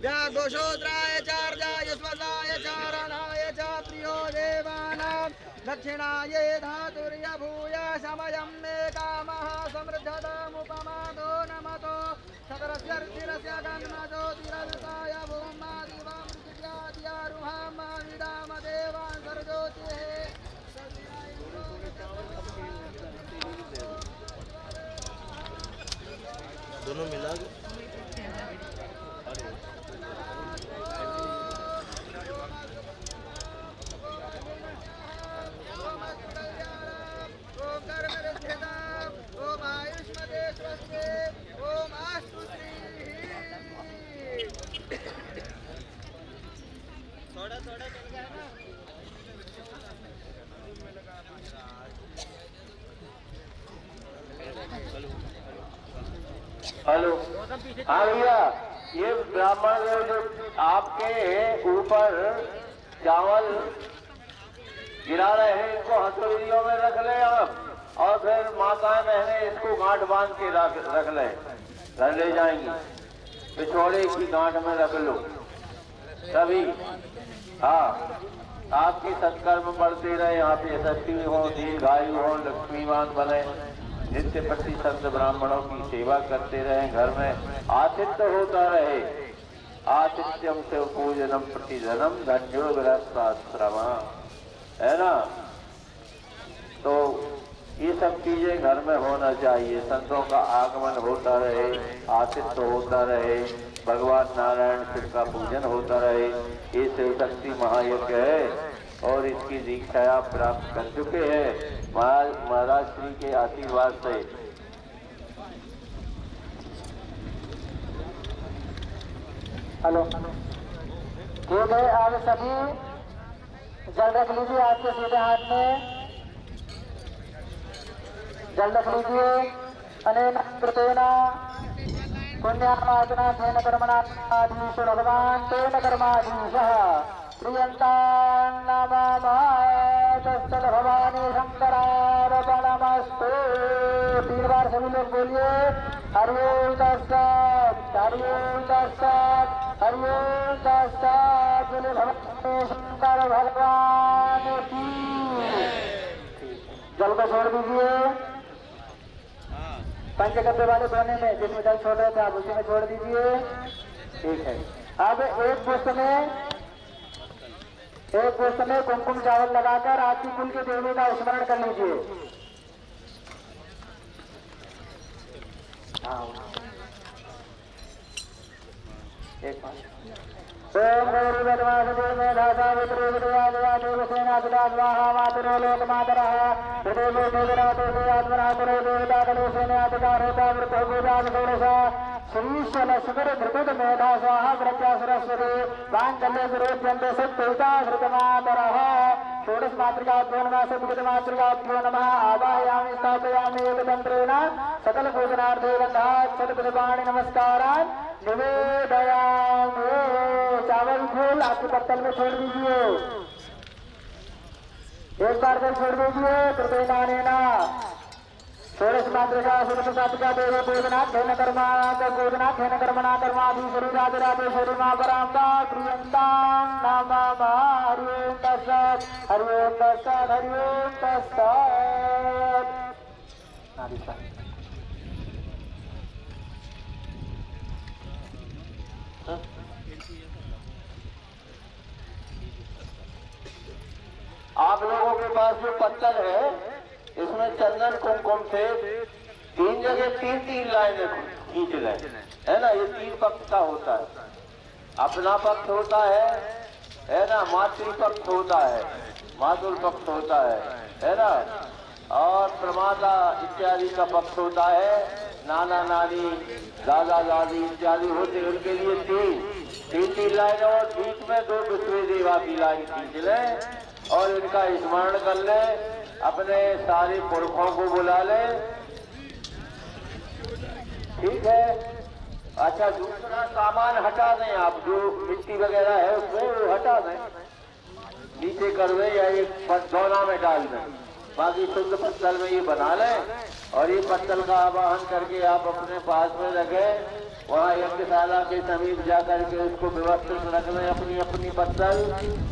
व्याघोषोत्राय चार्याय स्वदाय चारणाय च प्रियो देवानां दक्षिणाय धातुर्य भूय समयं मे कामः समृद्धतामुपमादो नमतो सकरस्यर्थिरस्य गन्नज्योतिरविताय भूमादिवामृतिर्यादियारुहां विदामदेवान् सर्वज्योतिः। दोनों मिला हेलो, हाँ भैया, ये ब्राह्मण जो आपके ऊपर चावल गिरा रहे हैं, इनको हथेलियों में रख ले अब, और फिर माताएं बहनें इसको गांठ बांध के रख ले, घर ले जाएंगी, पिछोड़े की गांठ में रख लो तभी। हाँ, आपके सत्कर्म बढ़ते रहे, यहाँ पे यशस्वी हो, दीर्घायु हो, लक्ष्मीवान बने, नित्य प्रति संत ब्राह्मणों की सेवा करते रहे, घर में आतिथ्य होता रहे। आतिथ्यम से पूजनम प्रतिधनम धन्यो गृहस्थाश्रम, है ना। तो ये सब चीजें घर में होना चाहिए, संतों का आगमन होता रहे, आतिथ्य होता रहे, भगवान नारायण शिव का पूजन होता रहे। ये शिव शक्ति महायज्ञ है और इसकी दीक्षा आप प्राप्त कर चुके हैं महाराज श्री के आशीर्वाद से। हेलो, ठीक है, आप सभी जल रख लीजिए, आपके सीधे हाथ में जल रख लीजिए। अनेन कृतेना पुण्यात्माचना तेन कर्मणाधीश भगवान तेन कर्माधीशः प्रियन्तान् नमः भवानी शंकरार्पणमस्तु। 3 बार सभी लोग बोलिए हरि ओम तत्सत्, हरि ओम तत्सत्, हरि ओम तत्सत्। बोले भगवान शंकर भगवान की। जल को छोड़ दीजिए पंचगव्य वाले कोने में, जिसमें जल छोड़ रहे थे आप उसी में छोड़ दीजिए। ठीक है, अब एक पुष्प में कुमकुम चावल लगाकर आपकी कुल के देवी का स्मरण कर लीजिए। ओम गौरी बदमासुदेव मेधा विद्रो विद्या देवसेना सुदास्वाहा मातरो लोक मातरः हृदय मेघनाथो आत्मनाथरो देवता कलेशेनाधिकारोता वृद्धो गोदान षोडशा श्रीशल सुगर धृत मेधा स्वाहा प्रत्या सरस्वती पांचल्य सुरोच्यन्ते सत्तोता श्रुतमातरः। षोडश मातृकाभ्यो नमः, सद्गत मातृकाभ्यो नमः। आवाहयामि स्थापयामि एकतंत्रेण सकल पूजनार्थे गन्धात् सत्कृतपाणि नमस्कारान् निवेदयामि। चावल फूल आपके पत्तल में छोड़ दीजिए, एक बार जल छोड़ दीजिए। कृतेनानेना षोडश मातृका सुरसात्का देव पूजना खेन कर्मा पूजना खेन कर्मणा कर्माधीश्वरी राजराजेश्वरी मां पराम्बा प्रियंतां नमः। हरि ओम तत्सत्, हरि ओम तत्सत्, हरि ओम तत्सत्। आप लोगों के पास जो पत्थर है इसमें चंदन कुमकुम से 3 जगह 3-3 लाइनें खींच लें, है ना। ये 3 पक्ष का होता है, अपना पक्ष होता है ना, मातृ पक्ष होता है, मातुल पक्ष होता है ना, और प्रमाता इत्यादि का पक्ष होता है, नाना नानी दादा दादी इत्यादि होते, उनके लिए 3-3 लाइनें, और बीच में 2 दूसरे देवा की लाइन खींच लें और इनका स्मरण कर ले, अपने सारे पुरखों को बुला ले। ठीक है, अच्छा दूसरा सामान हटा दें आप, जो मिट्टी वगैरह है उसमें वो हटा दें, नीचे कर दें या एक पटदौना में डाल दें, बाकी शुद्ध पत्तल में ये बना लें। और ये पत्तल का आवाहन करके आप अपने पास में रखें, वहाँ यज्ञशाला के समीप जाकर के उसको व्यवस्थित रख लें अपनी अपनी पत्तल।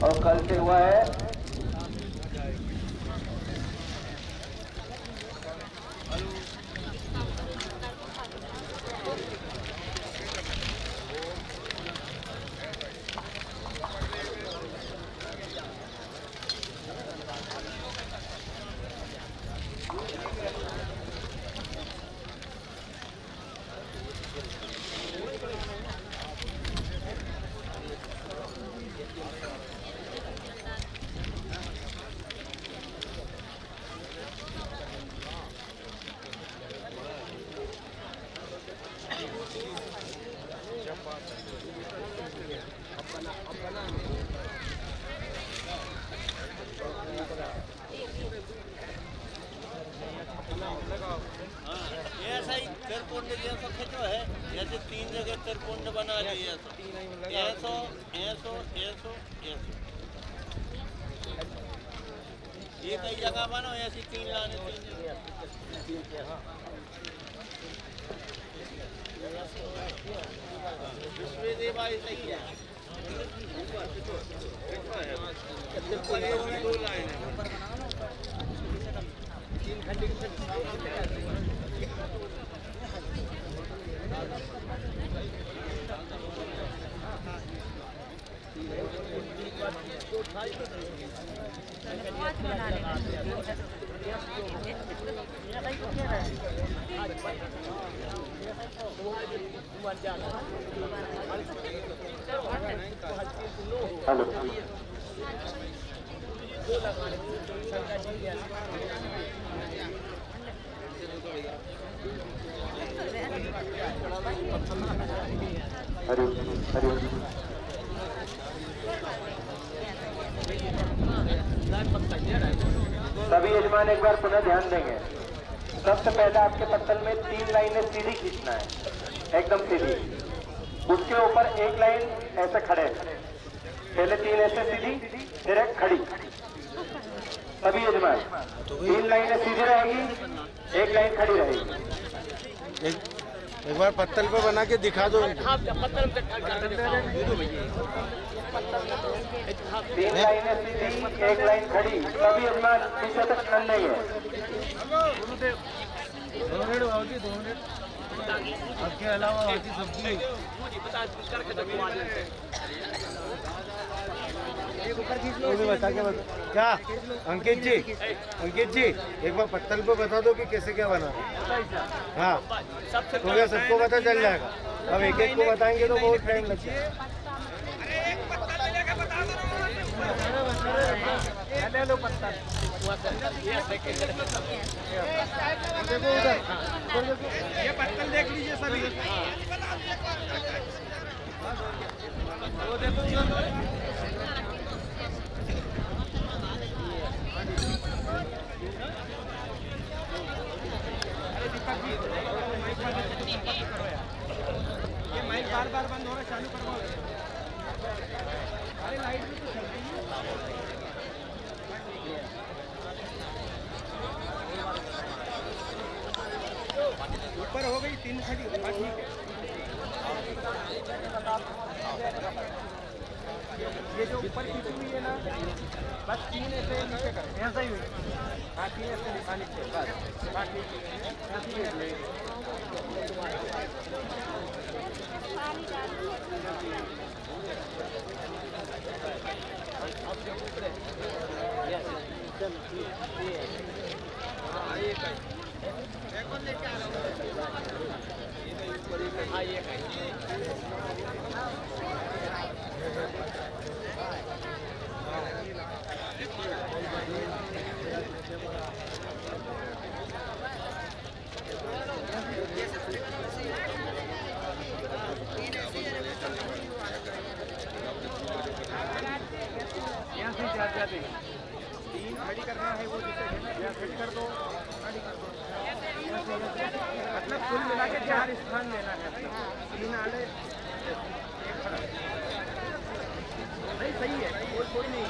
और कल से हुआ है ऐसा ही तिरकुंड जैसा खिंचो है, जैसे 3 जगह तिरकुंड बना लिए ऐसो ऐसो ऐसो ऐसो। एक ही जगह बनो ऐसी 3 लाने 3 विश्व देवा सही है ऊपर है 2 लाइन है हेलो सभी यजमान एक बार पुनः ध्यान देंगे। सबसे पहले आपके पत्तल में 3 लाइनें सीधी खींचना है, एकदम सीधी। उसके ऊपर 1 लाइन ऐसे खड़े, पहले 3 ऐसे सीधी, फिर एक खड़ी। सभी यजमान 3 लाइनें सीधी रहेगी, 1 लाइन खड़ी रहेगी। एक बार पत्तल पे बना के दिखा दो। 3 लाइनें सीधी, 1 लाइन खड़ी। सभी यजमान पीछे तक चल नहीं है। आपके अलावा बाकी सब्जी बता के बता क्या अंकित जी एक बार पत्तल पे बता दो कि कैसे क्या बना। हाँ तो क्या सबको पता चल जाएगा। अब एक एक को बताएंगे तो बहुत टाइम लग जाएगा। ये पत्तल देख लीजिए सभी। ये माइक बार-बार बंद हो रहा है, चालू करवाओ। अरे लाइट भी तो चल रही है। ऊपर हो गई 3 खड़ी। हाँ ठीक है। ये जो ऊपर खींची हुई है ना, बस 3 ऐसे नीचे कर, ऐसा ही हुई। हाँ 3 ऐसे नीचे बस। हाँ ठीक है। यहाँ से जाते 3 खड़ी करना है, वो जिसे यहाँ खड़ी कर दो, खड़ी कर दो। मतलब कुल मिला के 4 स्थान लेना है। 3 आड़े 1 खड़ा। नहीं सही है, कोई नहीं है।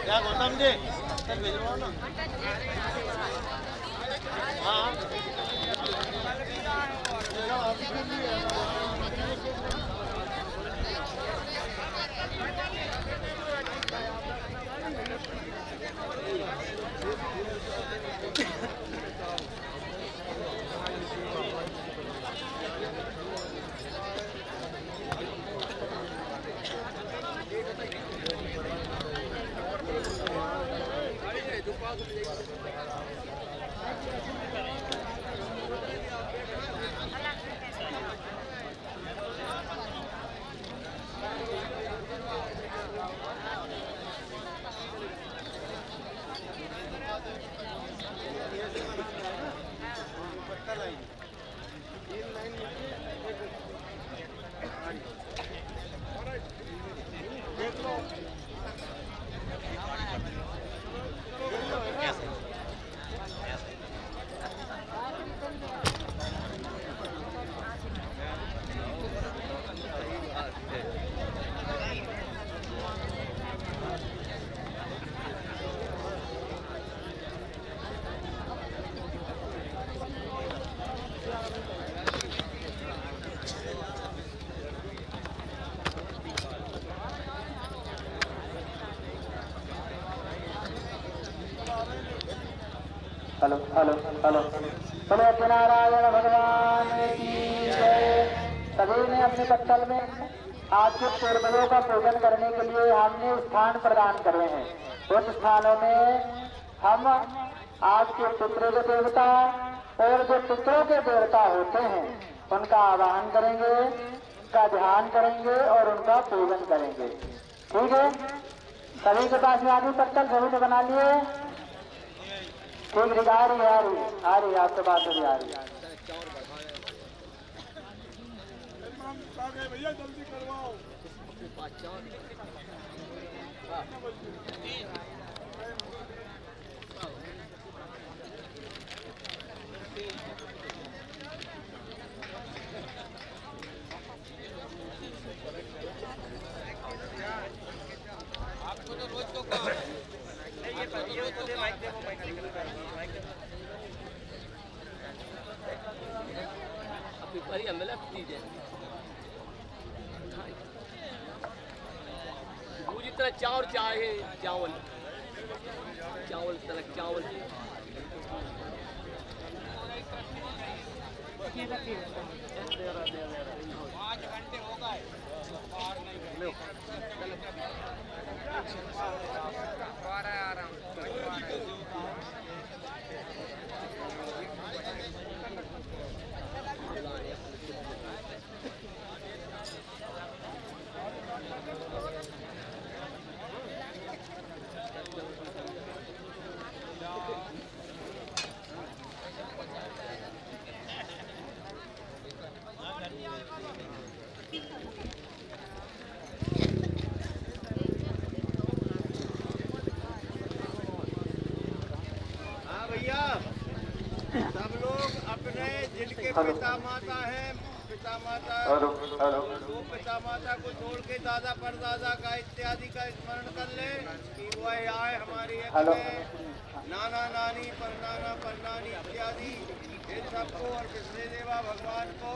क्या गौतम जी भिजवाओ ना। हाँ हेलो हेलो हेलो बोलो नारायण भगवान की जय। सभी ने अपने पत्तल में आज के पूर्वजों का पूजन करने के लिए हमने स्थान प्रदान करे हैं। उन स्थानों में हम आज के पितरों के देवता और जो पितरों के देवता होते हैं उनका आवाहन करेंगे, उनका ध्यान करेंगे और उनका पूजन करेंगे। ठीक है, सभी के पास में आदि पत्तल सभी ने बना लिए। ठीक है, आ रही आपके पास भी आ रही है। भैया जल्दी करवाओ। आपको तो रोज तो काम है। ये तो दे माइक दे, वो माइक अपनी परी हमला दीजिए। वो जितना चावल चाहे चावल चावल तलक चावल 5 घंटे हो गए और नहीं सब लोग अपने जिनके पिता माता हैं, पिता माता वो पिता माता को छोड़ के दादा परदादा का इत्यादि का स्मरण कर ले कि वह आए हमारी नाना नानी परनाना परनानी इत्यादि इन सबको और पिछले देवा भगवान को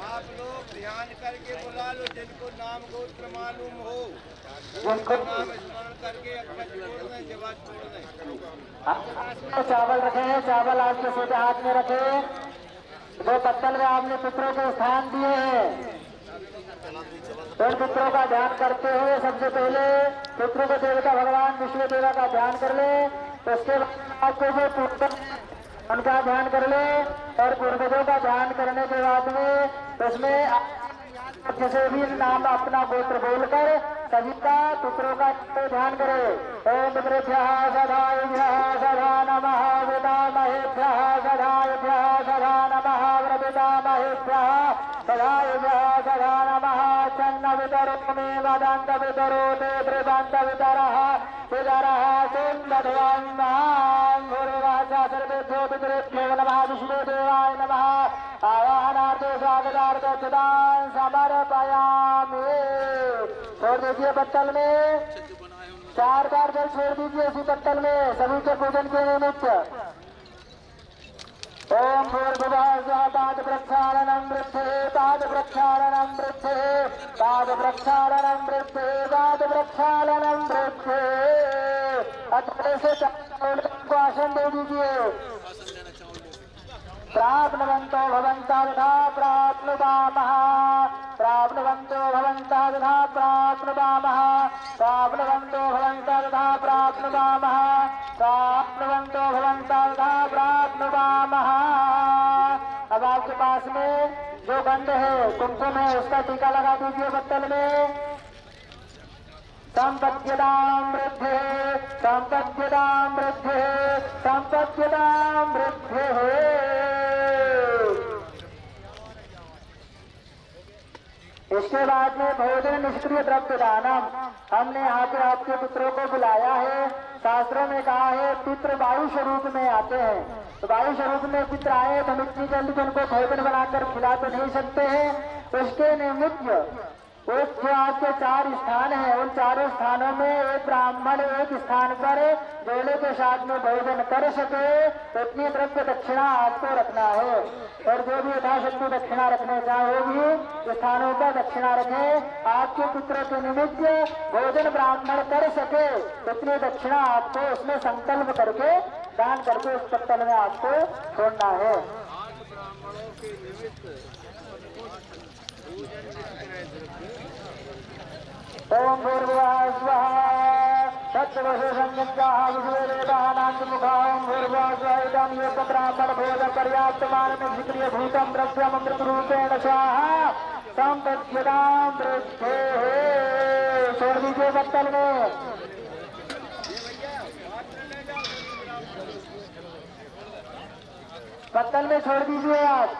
आप लोग ध्यान करके बुला लो। जिनको नाम गोत्र मालूम हो उनको नाम स्मरण करके अक्षर छोड़ दें, जवा छोड़ दें। चावल रखे हैं, चावल आपके सीधे हाथ में रखे। दो पत्तल में आपने पितरों को स्थान दिए हैं। उन पितरों का ध्यान करते हुए सबसे पहले पितरों के देवता भगवान विष्णु देवा का ध्यान कर ले। उसके बाद आपको जो पूर्वज उनका ध्यान कर ले और पूर्वजों का ध्यान करने के बाद में उसमें जैसे भी नाम अपना गोत्र बोलकर सभी का पितरों का ध्यान करे। ओम पितृभ्यः सदाभ्यः सदा नमः पितामहेभ्यः सदाभ्यः सदा नमः प्रपितामहेभ्यः सदाभ्यः सदा नमः। चन्न वितरो मे वदन्त वितरो ते प्रदन्त वितरः वितरः सुन्दरं मां गुरुवाचा सर्वेभ्यो पितृभ्यो नमः। विष्णुदेवाय नमः। आवाहनार्थे स्वागतार्थे चिदान समर्पयामि। छोड़ दीजिए पत्तल में, 4 बार जल छोड़ दीजिए इसी पत्तल में सभी के पूजन के निमित्त। ओम भूर्भुवः पाद प्रक्षालनं वृद्धे पाद प्रक्षालनं वृद्धे पाद प्रक्षालनं वृद्धे पाद प्रक्षालनं वृद्धे। अथवा से को आसन दे दीजिए। प्राप्नुवन्तो भवन्तः तथा प्राप्नुवामः प्राप्नुवन्तो भवन्तः तथा प्राप्नुवामः प्राप्नुवन्तो भवन्तः तथा प्राप्नुवामः प्राप्नुवन्तो भवन्तः तथा प्राप्नुवामः। अब आपके पास में जो गंध है कुमकुम है उसका टीका लगा दीजिए पत्तल में। संपद्यतां वृद्धे संपद्यतां वृद्धे संपद्यतां वृद्धे। इसके बाद में भोजन निष्क्रिय द्रव्य दानम, हमने यहाँ पे आपके पुत्रों को बुलाया है। शास्त्रों में कहा है पितृ वायु स्वरूप में आते हैं, तो वायु स्वरूप में पितृ आए तो इतनी जल्दी उनको भोजन बनाकर खिला तो नहीं सकते हैं। उसके निमित्त वो जो आपके 4 स्थान हैं, उन चारों स्थानों में एक ब्राह्मण एक स्थान पर जोड़े के साथ में भोजन कर सके तो इतनी द्रव्य दक्षिणा आपको रखना है। और जो भी यथाशक्ति दक्षिणा रखने चाहोगी स्थानों पर दक्षिणा रखें। आपके पुत्र के निमित्त भोजन ब्राह्मण कर सके इतनी दक्षिणा आपको उसमें संकल्प करके दान करके उस पत्तल में आपको छोड़ना है। ओम भूर्भुवः स्वः तत्सवितुर्वरेण्यं संज्ञाः विश्वेदेवानान्तमुखां भूर्भुवः स्वः इदं यत् ब्राह्मण भोजन पर्याप्तमानं निष्क्रिय भूतं द्रव्यम् अमृतरूपेण स्वाहा संपद्यतां वृद्धेः। छोड़ दीजिए पत्तल में, पत्तल में छोड़ दीजिए आप।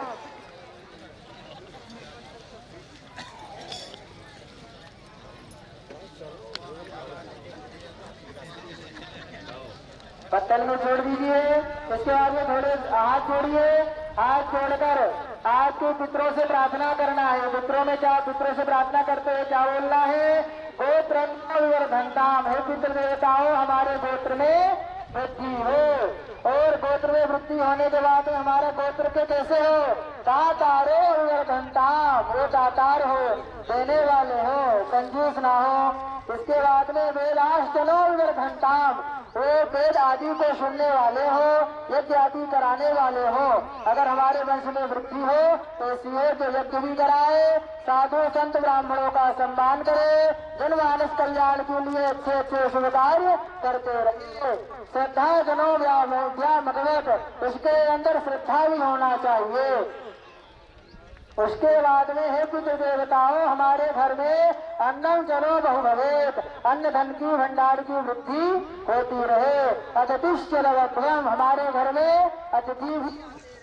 पत्तल में छोड़ दीजिए। इसके बाद में थोड़े हाथ जोड़िए। हाथ जोड़कर आपके पुत्रों से प्रार्थना करना है। पुत्रों में क्या, पुत्रों से प्रार्थना करते हुए क्या बोलना है? गोत्र विवर्धनताम, हे पितृ देवताओं हमारे गोत्र में वृद्धि हो। और गोत्र में वृद्धि होने के बाद हमारे गोत्र के कैसे हो? दातारो विवर्धनताम, वो दातार हो, देने वाले हो, कंजूस ना हो। इसके बाद में वेदाश्चनो विवर्धनताम, वो वेद आदि को सुनने वाले हो, यज्ञ आदि कराने वाले हो। अगर हमारे वंश में वृद्धि हो तो इसलिए जो यज्ञ भी कराए, साधु संत ब्राह्मणों का सम्मान करे, जनमानस कल्याण के लिए अच्छे अच्छे शुभ कार्य करते रहे। श्रद्धा जनो व्यामगवत, उसके अंदर श्रद्धा भी होना चाहिए। उसके बाद में हे पितृ देवताओं हमारे घर में अन्नम जलो बहु भवेत, अन्न धन की भंडार की वृद्धि होती रहे। अतिथिश्चलवत्वम, हमारे घर में अतिथि भी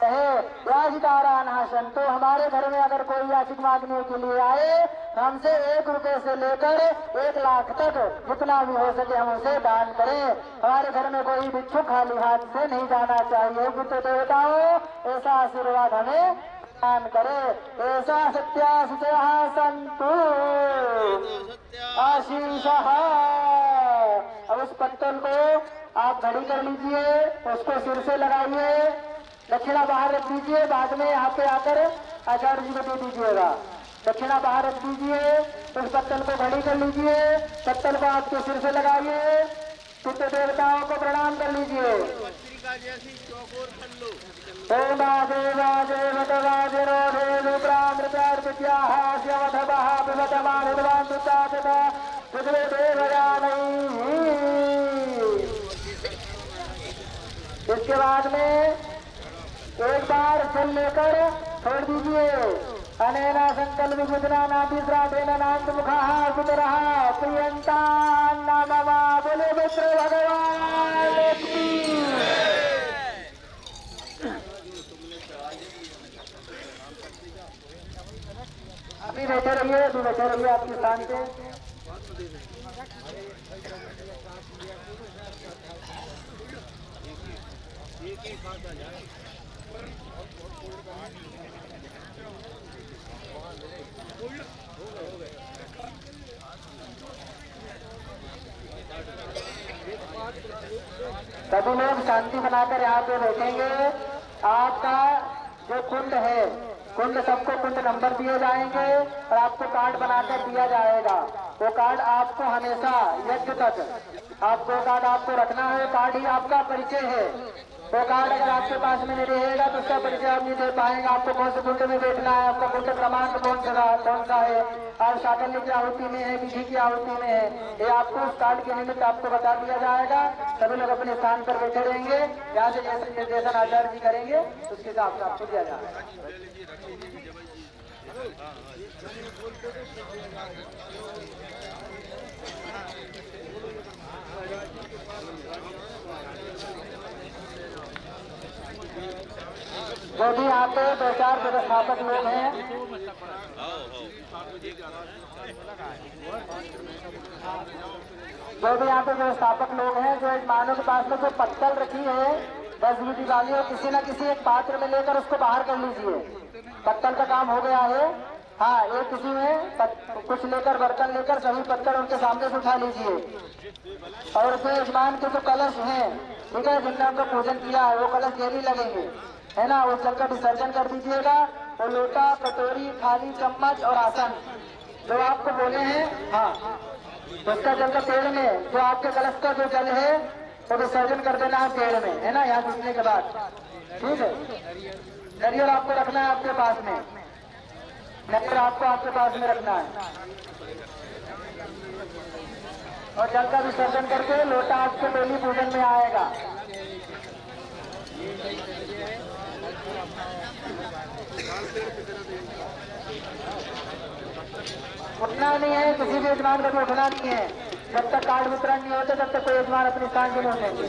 रहे। याचिकारा नाशन, तो हमारे घर में अगर कोई याचिक मांगने के लिए आए तो हमसे 1 रुपए से लेकर 1 लाख तक जितना भी हो सके हम उसे दान करें। हमारे घर में कोई भिक्षु खाली हाथ से नहीं जाना चाहिए। पितृ देवताओं ऐसा आशीर्वाद हमें दान करे। ऐसा सत्यासितः संतु आशीषः। अब उस पत्तल को आप घड़ी कर लीजिए, उसको सिर से लगाइए, दक्षिणा बाहर रख दीजिए। बाद में यहाँ पे आकर आचार्य जी को दे दीजिएगा। दक्षिणा बाहर रख दीजिए, उस पत्तल को घड़ी कर लीजिए, पत्तल को आपके सिर से लगाइए, पितृ देवताओं को प्रणाम कर लीजिए। इसके बाद में एक बार जल लेकर छोड़ दीजिए। अनेना संकल्प विद्रा नाभिश्रादेन नांत मुखाः पितरः प्रियंतान् नामवा, बोले मित्र भगवान की। अभी बैठे रहिए, अभी बैठे रहिए आपके स्थान पे। सभी लोग शांति बनाकर यहाँ पे बैठेंगे। आपका जो कुंड है, कुंड सबको कुंड नंबर दिए जाएंगे और आपको कार्ड बनाकर दिया जाएगा। वो कार्ड आपको हमेशा यज्ञ तक आपको कार्ड आपको रखना है। कार्ड ही आपका परिचय है। वो कार्ड अगर आपके पास में नहीं रहेगा तो उसका परिचय आप नहीं दे पाएंगे। आपको कौन से कुंड में बैठना है, आपका कुंड क्रमांक कौन सा है, आप शाकल्य की आहुति में है, विधि की आहुति में है, ये आपको उस कार्ड के निमित्त आपको बता दिया जाएगा। सभी लोग अपने स्थान पर बैठे रहेंगे। यहाँ से जैसे निर्देशन आचार्य जी करेंगे उसके हिसाब से आपको दिया जाएगा। जो भी यहाँ पे 2-4 व्यवस्थापक लोग हैं जो भी यहाँ पे व्यवस्थापक लोग हैं, जो यजमानों के पास में जो पत्तल रखी है 10 वीटी वाली, और किसी न किसी एक पात्र में लेकर उसको बाहर कर लीजिए। पत्तल का काम हो गया है। हाँ, एक किसी में कुछ लेकर, बर्तन लेकर सभी पत्तल उनके सामने से उठा लीजिए। और जो यजमान के जो कलश हैं, ठीक है, जिनने उनका पूजन किया है, वो कलश डेली लगेंगे, है ना, उस जल का विसर्जन कर दीजिएगा। और लोटा, कटोरी, थाली, चम्मच और आसन जो आपको बोले हैं, हाँ, उसका जल का पेड़ में, जो आपके कलश का जो जल है तो विसर्जन कर देना है पेड़ में, है ना, यहाँ घुसने के बाद। ठीक है, नारियल आपको रखना है आपके पास में, नारियल आपको आपके पास में रखना है। और जल का विसर्जन करके लोटा आपके डेली पूजन में आएगा। उठना नहीं है, किसी भी यजमान का भी उठना नहीं है। जब तक कार्ड वितरण नहीं होते तब तक कोई यजमान अपनी स्थान से नहीं उठेंगे।